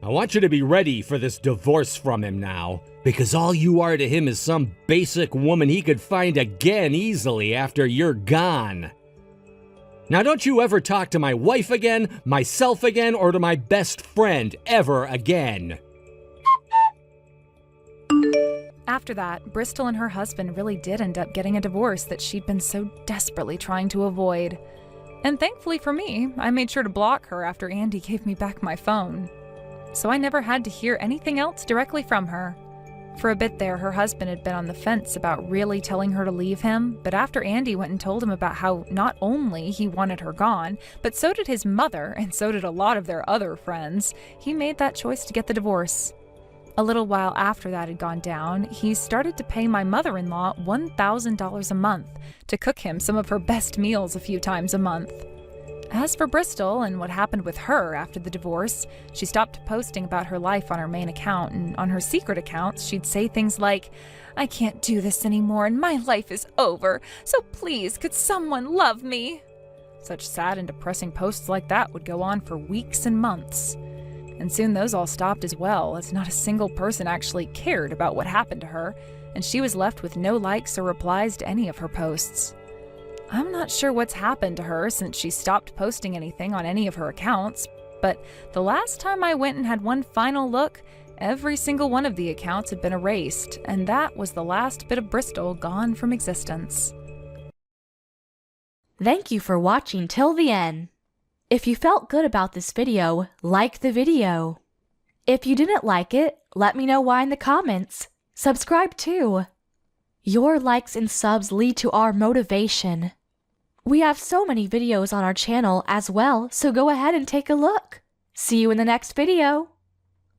I want you to be ready for this divorce from him now, because all you are to him is some basic woman he could find again easily after you're gone. Now don't you ever talk to my wife again, myself again, or to my best friend ever again. After that, Bristol and her husband really did end up getting a divorce that she'd been so desperately trying to avoid. And thankfully for me, I made sure to block her after Andy gave me back my phone. So I never had to hear anything else directly from her. For a bit there, her husband had been on the fence about really telling her to leave him, but after Andy went and told him about how not only he wanted her gone, but so did his mother, and so did a lot of their other friends, he made that choice to get the divorce. A little while after that had gone down, he started to pay my mother-in-law $1,000 a month to cook him some of her best meals a few times a month. As for Bristol and what happened with her after the divorce, she stopped posting about her life on her main account, and on her secret accounts, she'd say things like, "I can't do this anymore and my life is over, so please could someone love me?" Such sad and depressing posts like that would go on for weeks and months. And soon those all stopped as well, as not a single person actually cared about what happened to her, and she was left with no likes or replies to any of her posts. I'm not sure what's happened to her since she stopped posting anything on any of her accounts, but the last time I went and had one final look, every single one of the accounts had been erased, and that was the last bit of Bristol gone from existence. Thank you for watching till the end. If you felt good about this video, like the video. If you didn't like it, let me know why in the comments. Subscribe too. Your likes and subs lead to our motivation. We have so many videos on our channel as well, so go ahead and take a look. See you in the next video.